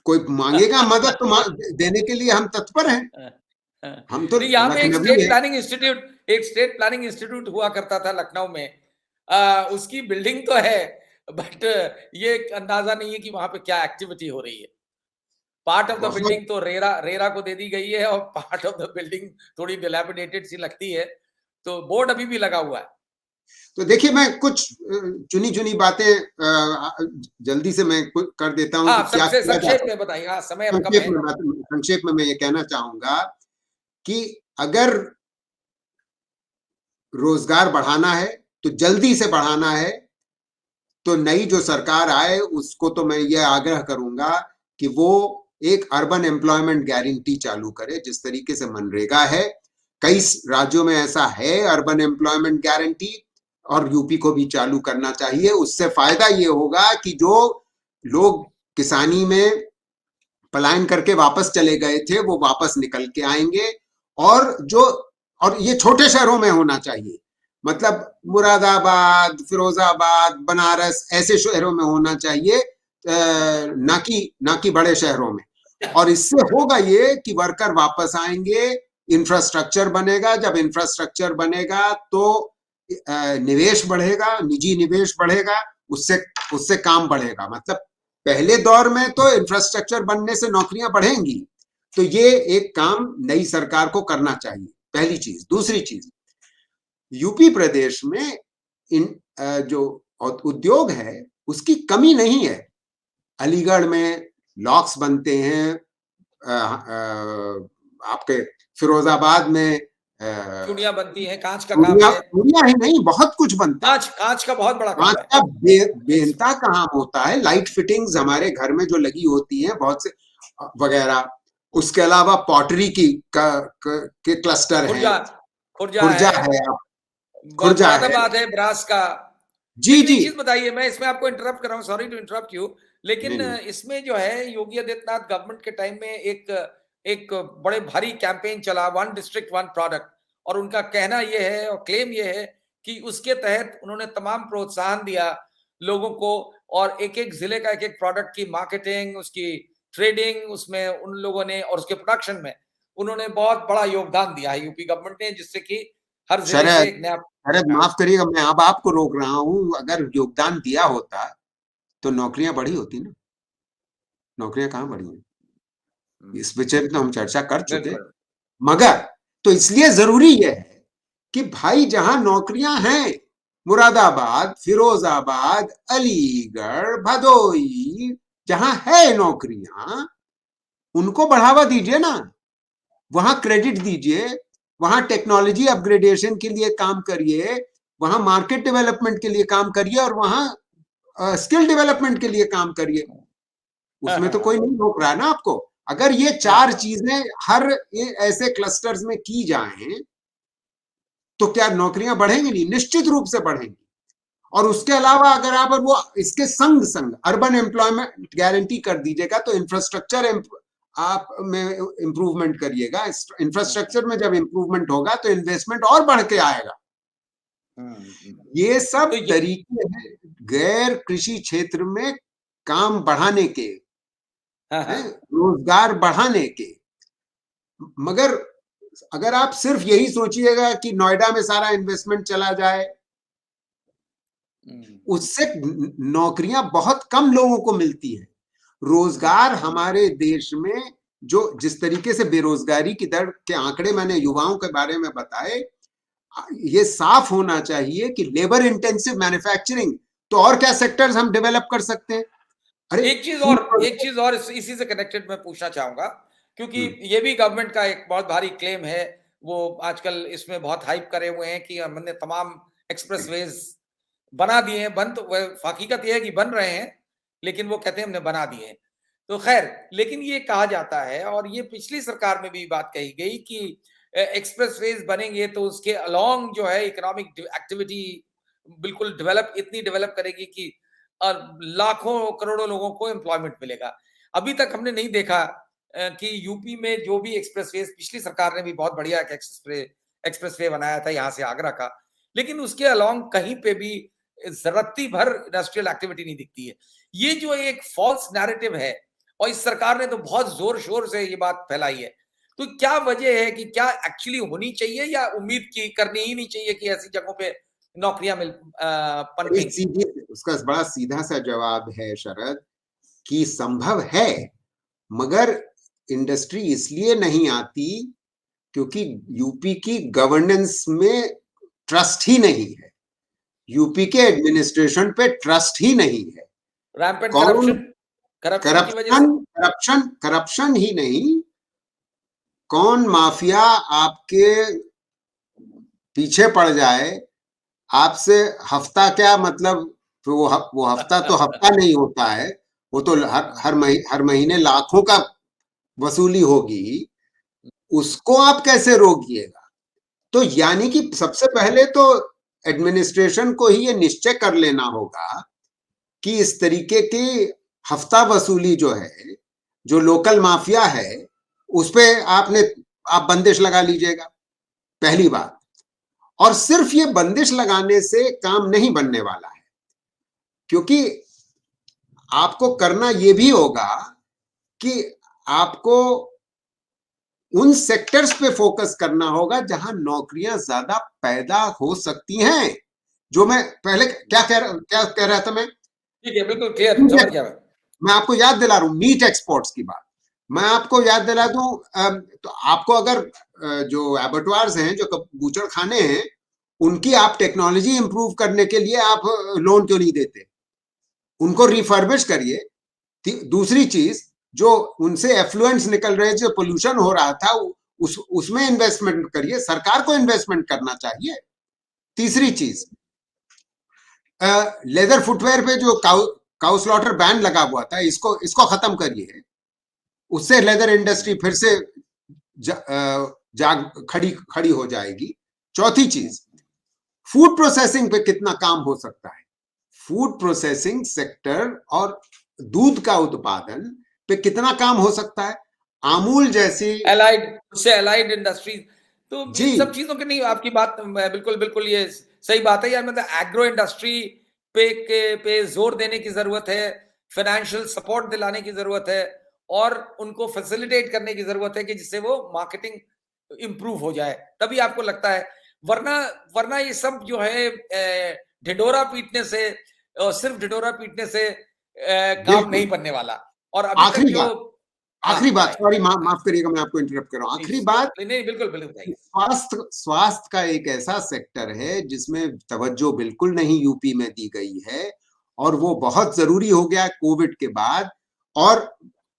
कोई मांगेगा मदद तो देने के लिए हम तत्पर हैं। हम तो नहीं, यहाँ पे लखनवी है। एक स्टेट प्लानिंग इंस्टीट्यूट हुआ करता था लखनऊ में। उसकी बिल्डिंग तो है, बट ये एक अंदाजा नहीं है कि वहां पे क्या एक्टिविटी हो रही है। पार्ट ऑफ द बहुत। बिल्डिंग तो रेरा को दे दी गई है, और पार्ट ऑफ द बिल्डिंग थोड़ी डिलैपिडेटेड सी लगती है। तो बोर्ड अभी भी लगा हुआ है। तो देखिए मैं कुछ चुनी चुनी बातें जल्दी से मैं कर देता हूं कि हाँ, क्या किया जा संक्षेप सकता में बताइए। हाँ, समय है। अब कम है। संक्षेप में मैं ये कहना चाहूंगा कि अगर रोजगार बढ़ाना है तो जल्दी से बढ़ाना है, तो नई जो सरकार आए उसको तो मैं ये आग्रह करूंगा कि वो एक अर्बन एम्प्लॉयमेंट गारंटी चालू करे, जिस तरीके से मनरेगा है। कई राज्यों में ऐसा है अर्बन एम्प्लॉयमेंट गारंटी, और यूपी को भी चालू करना चाहिए। उससे फायदा ये होगा कि जो लोग किसानी में पलायन करके वापस चले गए थे, वो वापस निकल के आएंगे। और जो, और ये छोटे शहरों में होना चाहिए, मतलब मुरादाबाद, फिरोजाबाद, बनारस, ऐसे शहरों में होना चाहिए, ना कि बड़े शहरों में। और इससे होगा ये कि वर्कर वापस आएंगे, इंफ्रास्ट्रक्चर बनेगा। जब इंफ्रास्ट्रक्चर बनेगा तो निवेश बढ़ेगा, निजी निवेश बढ़ेगा, उससे उससे काम बढ़ेगा। मतलब पहले दौर में तो इंफ्रास्ट्रक्चर बनने से नौकरियां बढ़ेंगी, तो ये एक काम नई सरकार को करना चाहिए, पहली चीज। दूसरी चीज, यूपी प्रदेश में इन जो उद्योग है उसकी कमी नहीं है। अलीगढ़ में लॉक्स बनते हैं, आपके फिरोजाबाद में चूड़ियां बनती हैं, कांच का काम चूड़ियां है। चूड़ियां ही नहीं, बहुत कुछ बनता है। कांच का बहुत बड़ा काम कांच है। का बेनता काम होता है। लाइट फिटिंग्स हमारे घर में जो लगी होती हैं बहुत से वगैरह। उसके अलावा पॉटरी की के क्लस्टर हैं। खुर्जा खुर्जा खुर्जा है, है, खुर्जा है। मुरादाबाद है, ब्रास का। जी लेकिन जी। एक चीज बताइए, मैं इसमें आपको इंटरप्ट कर रहा हूँ, सॉरी टू इंटरप्ट यू, नहीं लेकिन नहीं। इसमें जो है योगी आदित्यनाथ गवर्नमेंट के टाइम में एक एक बड़े भारी कैंपेन चला, वन डिस्ट्रिक्ट वन प्रोडक्ट, और उनका कहना यह है और क्लेम यह है कि उसके तहत उन्होंने तमाम प्रोत्साहन दिया लोगों को, और एक एक जिले का एक एक प्रोडक्ट की मार्केटिंग, उसकी ट्रेडिंग, उसमें उन लोगों ने और उसके प्रोडक्शन में उन्होंने बहुत बड़ा योगदान दिया है यूपी गवर्नमेंट ने, जिससे कि हर जिले से शरद, एक नया। शरद हाँ। माफ करिएगा, मैं अब आपको रोक रहा हूं। अगर योगदान दिया होता तो नौकरियां बढ़ी होती ना। नौकरियां कहाँ बढ़ी हैं? इस विषय तो हम चर्चा कर चुके। बिल्कुल। मगर तो इसलिए जरूरी यह है कि भाई जहां नौकरियां हैं, मुरादाबाद, फिरोजाबाद, अलीगढ़, भदोही, जहां है नौकरियां, उनको बढ़ावा दीजिए ना। वहां क्रेडिट दीजिए, वहां टेक्नोलॉजी अपग्रेडेशन के लिए काम करिए, वहां मार्केट डेवलपमेंट के लिए काम करिए, और वहां स्किल डेवलपमेंट के लिए काम करिए। हाँ, उसमें हाँ, तो कोई हाँ। नहीं रोक रहा है ना आपको। अगर ये चार बिल्कुल। चीजें हर ऐसे क्लस्टर्स में की जाएं तो क्या नौकरियां बढ़ेंगी? नहीं, निश्चित रूप से बढ़ेंगी। और उसके अलावा अगर आप वो इसके संग संग अर्बन एम्प्लॉयमेंट गारंटी कर दीजिएगा तो इंफ्रास्ट्रक्चर आप में इंप्रूवमेंट करिएगा। इंफ्रास्ट्रक्चर में जब इंप्रूवमेंट होगा तो इन्वेस्टमेंट और बढ़ के आएगा। ये सब तो ये तरीके हैं गैर कृषि क्षेत्र में काम बढ़ाने के, हाँ, हैं, हाँ। रोजगार बढ़ाने के। मगर अगर आप सिर्फ यही सोचिएगा कि नोएडा में सारा इन्वेस्टमेंट चला जाए, उससे नौकरियां बहुत कम लोगों को मिलती हैं। रोजगार हमारे देश में जो जिस तरीके से बेरोजगारी की दर के आंकड़े मैंने युवाओं के बारे में बताए, ये साफ होना चाहिए कि लेबर इंटेंसिव मैन्युफैक्चरिंग, तो और क्या सेक्टर्स हम डेवलप कर सकते हैं? अरे एक चीज और इसी से कनेक्टेड मैं पूछना चाहूंगा, क्योंकि हम्म, ये भी गवर्नमेंट का एक बहुत भारी क्लेम है। वो आजकल इसमें बहुत हाइप करे हुए हैं कि हमने तमाम एक्सप्रेसवेज बना दिए हैं। बन तो हकीकत ये है कि बन रहे हैं, लेकिन वो कहते हैं हमने बना दिए हैं। तो खैर, लेकिन ये कहा जाता है और ये पिछली सरकार में भी बात कही गई कि एक्सप्रेसवेज बनेंगे तो उसके अलोंग जो है इकोनॉमिक एक्टिविटी बिल्कुल इतनी डेवलप करेगी कि लाखों करोड़ों लोगों को एम्प्लॉयमेंट मिलेगा। अभी तक हमने नहीं देखा कि यूपी में जो भी एक्सप्रेसवेज, पिछली सरकार ने भी बहुत बढ़िया एक एक्सप्रेसवे बनाया था यहाँ से आगरा का, लेकिन उसके अलोंग कहीं पे भी रत्ती भर इंडस्ट्रियल एक्टिविटी नहीं दिखती है। ये जो एक फॉल्स नैरेटिव है, और इस सरकार ने तो बहुत जोर शोर से ये बात फैलाई है। तो क्या वजह है कि क्या एक्चुअली होनी चाहिए, या उम्मीद की करनी ही नहीं चाहिए कि ऐसी जगहों पे नौकरियां पनपेंगी? सीधी, उसका बड़ा सीधा सा जवाब है शरद, कि संभव है, मगर इंडस्ट्री इसलिए नहीं आती क्योंकि यूपी की गवर्नेंस में ट्रस्ट ही नहीं है। यूपी के एडमिनिस्ट्रेशन पे ट्रस्ट ही नहीं है। रैम्पेंट कौन करप्शन की वजह करप्शन से। करप्शन करप्शन ही नहीं, कौन माफिया आपके पीछे पड़ जाए, आपसे हफ्ता क्या मतलब, वो हफ्ता तो हफ्ता नहीं होता है, वो तो हर महीने लाखों का वसूली होगी, उसको आप कैसे रोकिएगा? तो यानी कि सबसे पहले तो एडमिनिस्ट्रेशन को ही ये निश्चय कर लेना होगा कि इस तरीके की हफ्ता वसूली जो है, जो लोकल माफिया है, उस पे आप बंदिश लगा लीजिएगा, पहली बात। और सिर्फ ये बंदिश लगाने से काम नहीं बनने वाला है, क्योंकि आपको करना ये भी होगा कि आपको उन सेक्टर्स पे फोकस करना होगा जहां नौकरियां ज्यादा पैदा हो सकती हैं। जो मैं पहले क्या कह रहा था मैं? ठीक है, बिल्कुल क्लियर, समझ गया मैं। मैं आपको याद दिला रहा हूँ मीट एक्सपोर्ट्स की बात, मैं आपको याद दिला दूं, तो आपको अगर जो एबटवार्स हैं, जो बूचड़ खाने हैं, उनकी आप टेक्नोलॉजी इंप्रूव करने के लिए आप लोन क्यों नहीं देते? उनको रिफर्बिश करिए। दूसरी चीज, जो उनसे एफ्लुएंस निकल रहे, जो पोल्यूशन हो रहा था, उसमें इन्वेस्टमेंट करिए, सरकार को इन्वेस्टमेंट करना चाहिए। तीसरी चीज, लेदर फुटवेयर पे जो काउ स्लॉटर बैन लगा हुआ था, इसको खत्म करिए, उससे लेदर इंडस्ट्री फिर से खड़ी हो जाएगी। चौथी चीज, फूड प्रोसेसिंग पे कितना काम हो सकता है, फूड प्रोसेसिंग सेक्टर और दूध का उत्पादन पे कितना काम हो सकता है, अमूल जैसी एलाइड इंडस्ट्री, तो इन सब चीजों के नहीं, आपकी बात बिल्कुल ये सही बात है यार। मतलब एग्रो इंडस्ट्री पे जोर देने की जरूरत है, फाइनेंशियल सपोर्ट दिलाने की जरूरत है, और उनको फैसिलिटेट करने की जरूरत है कि जिससे वो मार्केटिंग इंप्रूव हो जाए, तभी आपको लगता है। वरना ये सब जो है ढिंडोरा पीटने से, सिर्फ ढिंडोरा पीटने से काम नहीं बनने वाला। और अभी तक जो आखिरी बात, सॉरी माफ करिएगा, मैं आपको इंटरप्ट कर रहा हूँ। आखिरी बात, नहीं बिल्कुल स्वास्थ्य का एक ऐसा सेक्टर है जिसमें तवज्जो बिल्कुल नहीं यूपी में दी गई है, और वो बहुत जरूरी हो गया कोविड के बाद। और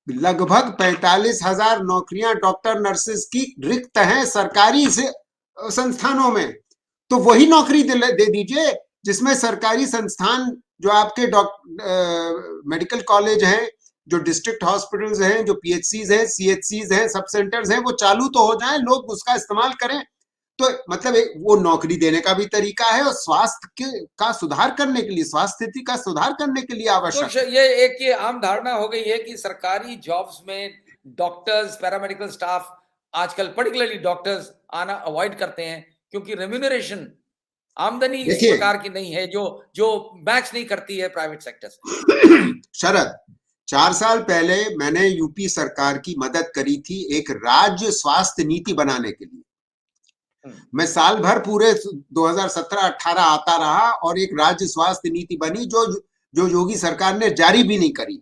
लगभग 45,000 नौकरियां डॉक्टर नर्सेज की रिक्त हैं सरकारी संस्थानों में, तो वही नौकरी दे दीजिए जिसमें सरकारी संस्थान, जो आपके मेडिकल कॉलेज हैं, जो डिस्ट्रिक्ट हॉस्पिटल्स हैं, जो पीएचसीज हैं, सीएचसीज हैं, सब सेंटर्स हैं, वो चालू तो हो जाएं, लोग उसका इस्तेमाल करें। तो मतलब वो नौकरी देने का भी तरीका है, और स्वास्थ्य का सुधार करने के लिए, स्वास्थ्य स्थिति का सुधार करने के लिए आवश्यक तो ये आम धारणा हो गई है कि सरकारी जॉब्स में डॉक्टर्स, पैरामेडिकल स्टाफ आजकल पर्टिकुलरली डॉक्टर्स आना अवॉइड करते हैं, क्योंकि रेम्यूनरेशन, आमदनी इस प्रकार की नहीं है जो मैच नहीं करती है प्राइवेट सेक्टर से। शरद, 4 साल पहले मैंने यूपी सरकार की मदद करी थी एक राज्य स्वास्थ्य नीति बनाने के लिए। मैं साल भर पूरे 2017-18 आता रहा, और एक राज्य स्वास्थ्य नीति बनी जो योगी सरकार ने जारी भी नहीं करी।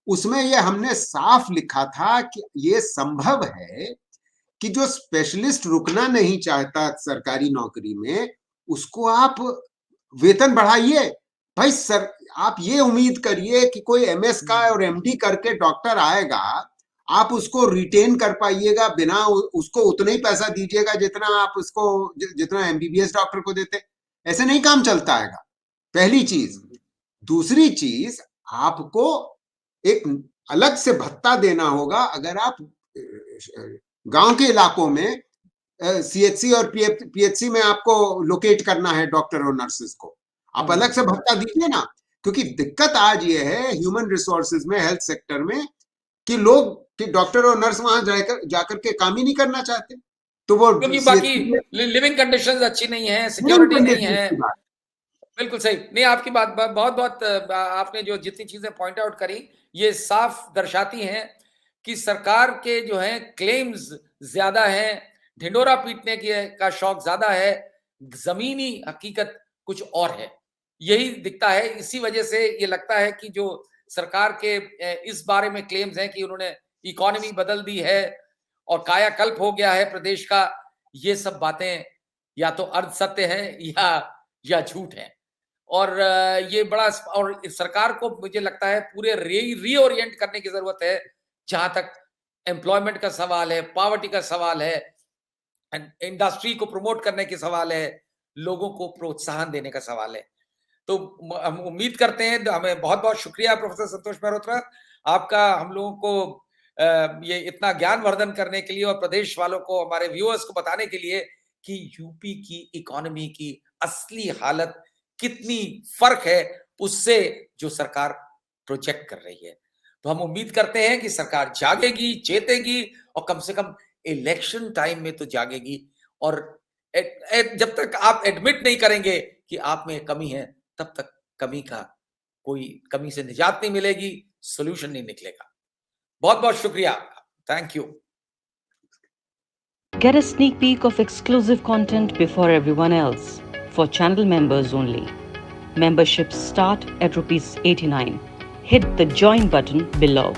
उसमें ये हमने साफ लिखा था कि ये संभव है कि जो स्पेशलिस्ट रुकना नहीं चाहता सरकारी नौकरी में, उसको आप वेतन बढ़ाइए। भाई सर, आप ये उम्मीद करिए कि कोई एमएस का और एमडी करके डॉक्टर आएगा, आप उसको रिटेन कर पाइएगा, बिना उसको उतना ही पैसा दीजिएगा जितना एमबीबीएस डॉक्टर को देते। ऐसे नहीं काम चलता है। पहली चीज। दूसरी चीज, आपको एक अलग से भत्ता देना होगा। अगर आप गांव के इलाकों में सीएचसी और पीएचसी में आपको लोकेट करना है डॉक्टर और नर्सेस को, आप अलग से भत्ता दीजिए ना। क्योंकि दिक्कत आज ये है ह्यूमन रिसोर्सेज में, हेल्थ सेक्टर में, कि डॉक्टर और नर्स वहां जाकर के काम ही नहीं करना चाहते। तो वो क्योंकि बाकी लिविंग कंडीशंस अच्छी नहीं है, सिक्योरिटी नहीं है। बिल्कुल सही। नहीं, आपकी बात बहुत आपने जो जितनी चीजें पॉइंट आउट करी, ये साफ दर्शाती हैं कि सरकार के जो है क्लेम्स ज्यादा हैं, ढिंडोरा पीटने का शौक ज्यादा है, जमीनी हकीकत कुछ और है। यही दिखता है। इसी वजह से ये लगता है कि जो सरकार के इस बारे में क्लेम्स हैं कि उन्होंने इकोनॉमी बदल दी है और कायाकल्प हो गया है प्रदेश का, ये सब बातें या तो अर्ध सत्य है या झूठ है। और ये बड़ा, और सरकार को मुझे लगता है पूरे रीओरिएंट करने की जरूरत है। जहां तक एम्प्लॉयमेंट का सवाल है, पॉवर्टी का सवाल है, इंडस्ट्री को प्रमोट करने के सवाल है, लोगों को प्रोत्साहन देने का सवाल है। तो हम उम्मीद करते हैं, हमें बहुत बहुत शुक्रिया प्रोफेसर संतोष मेहरोत्रा आपका, हम लोगों को ये इतना ज्ञानवर्धन करने के लिए, और प्रदेश वालों को, हमारे व्यूअर्स को बताने के लिए कि यूपी की इकोनॉमी की असली हालत कितनी फर्क है उससे जो सरकार प्रोजेक्ट कर रही है। तो हम उम्मीद करते हैं कि सरकार जागेगी, चेतेगी, और कम से कम इलेक्शन टाइम में तो जागेगी। और जब तक आप एडमिट नहीं करेंगे कि आप में कमी है, तब तक कमी से निजात नहीं मिलेगी, सॉल्यूशन नहीं निकलेगा। बहुत बहुत शुक्रिया आपका। Thank you. Get a sneak peek of exclusive content before everyone else for channel members only. Memberships start at ₹89. hit the join button below.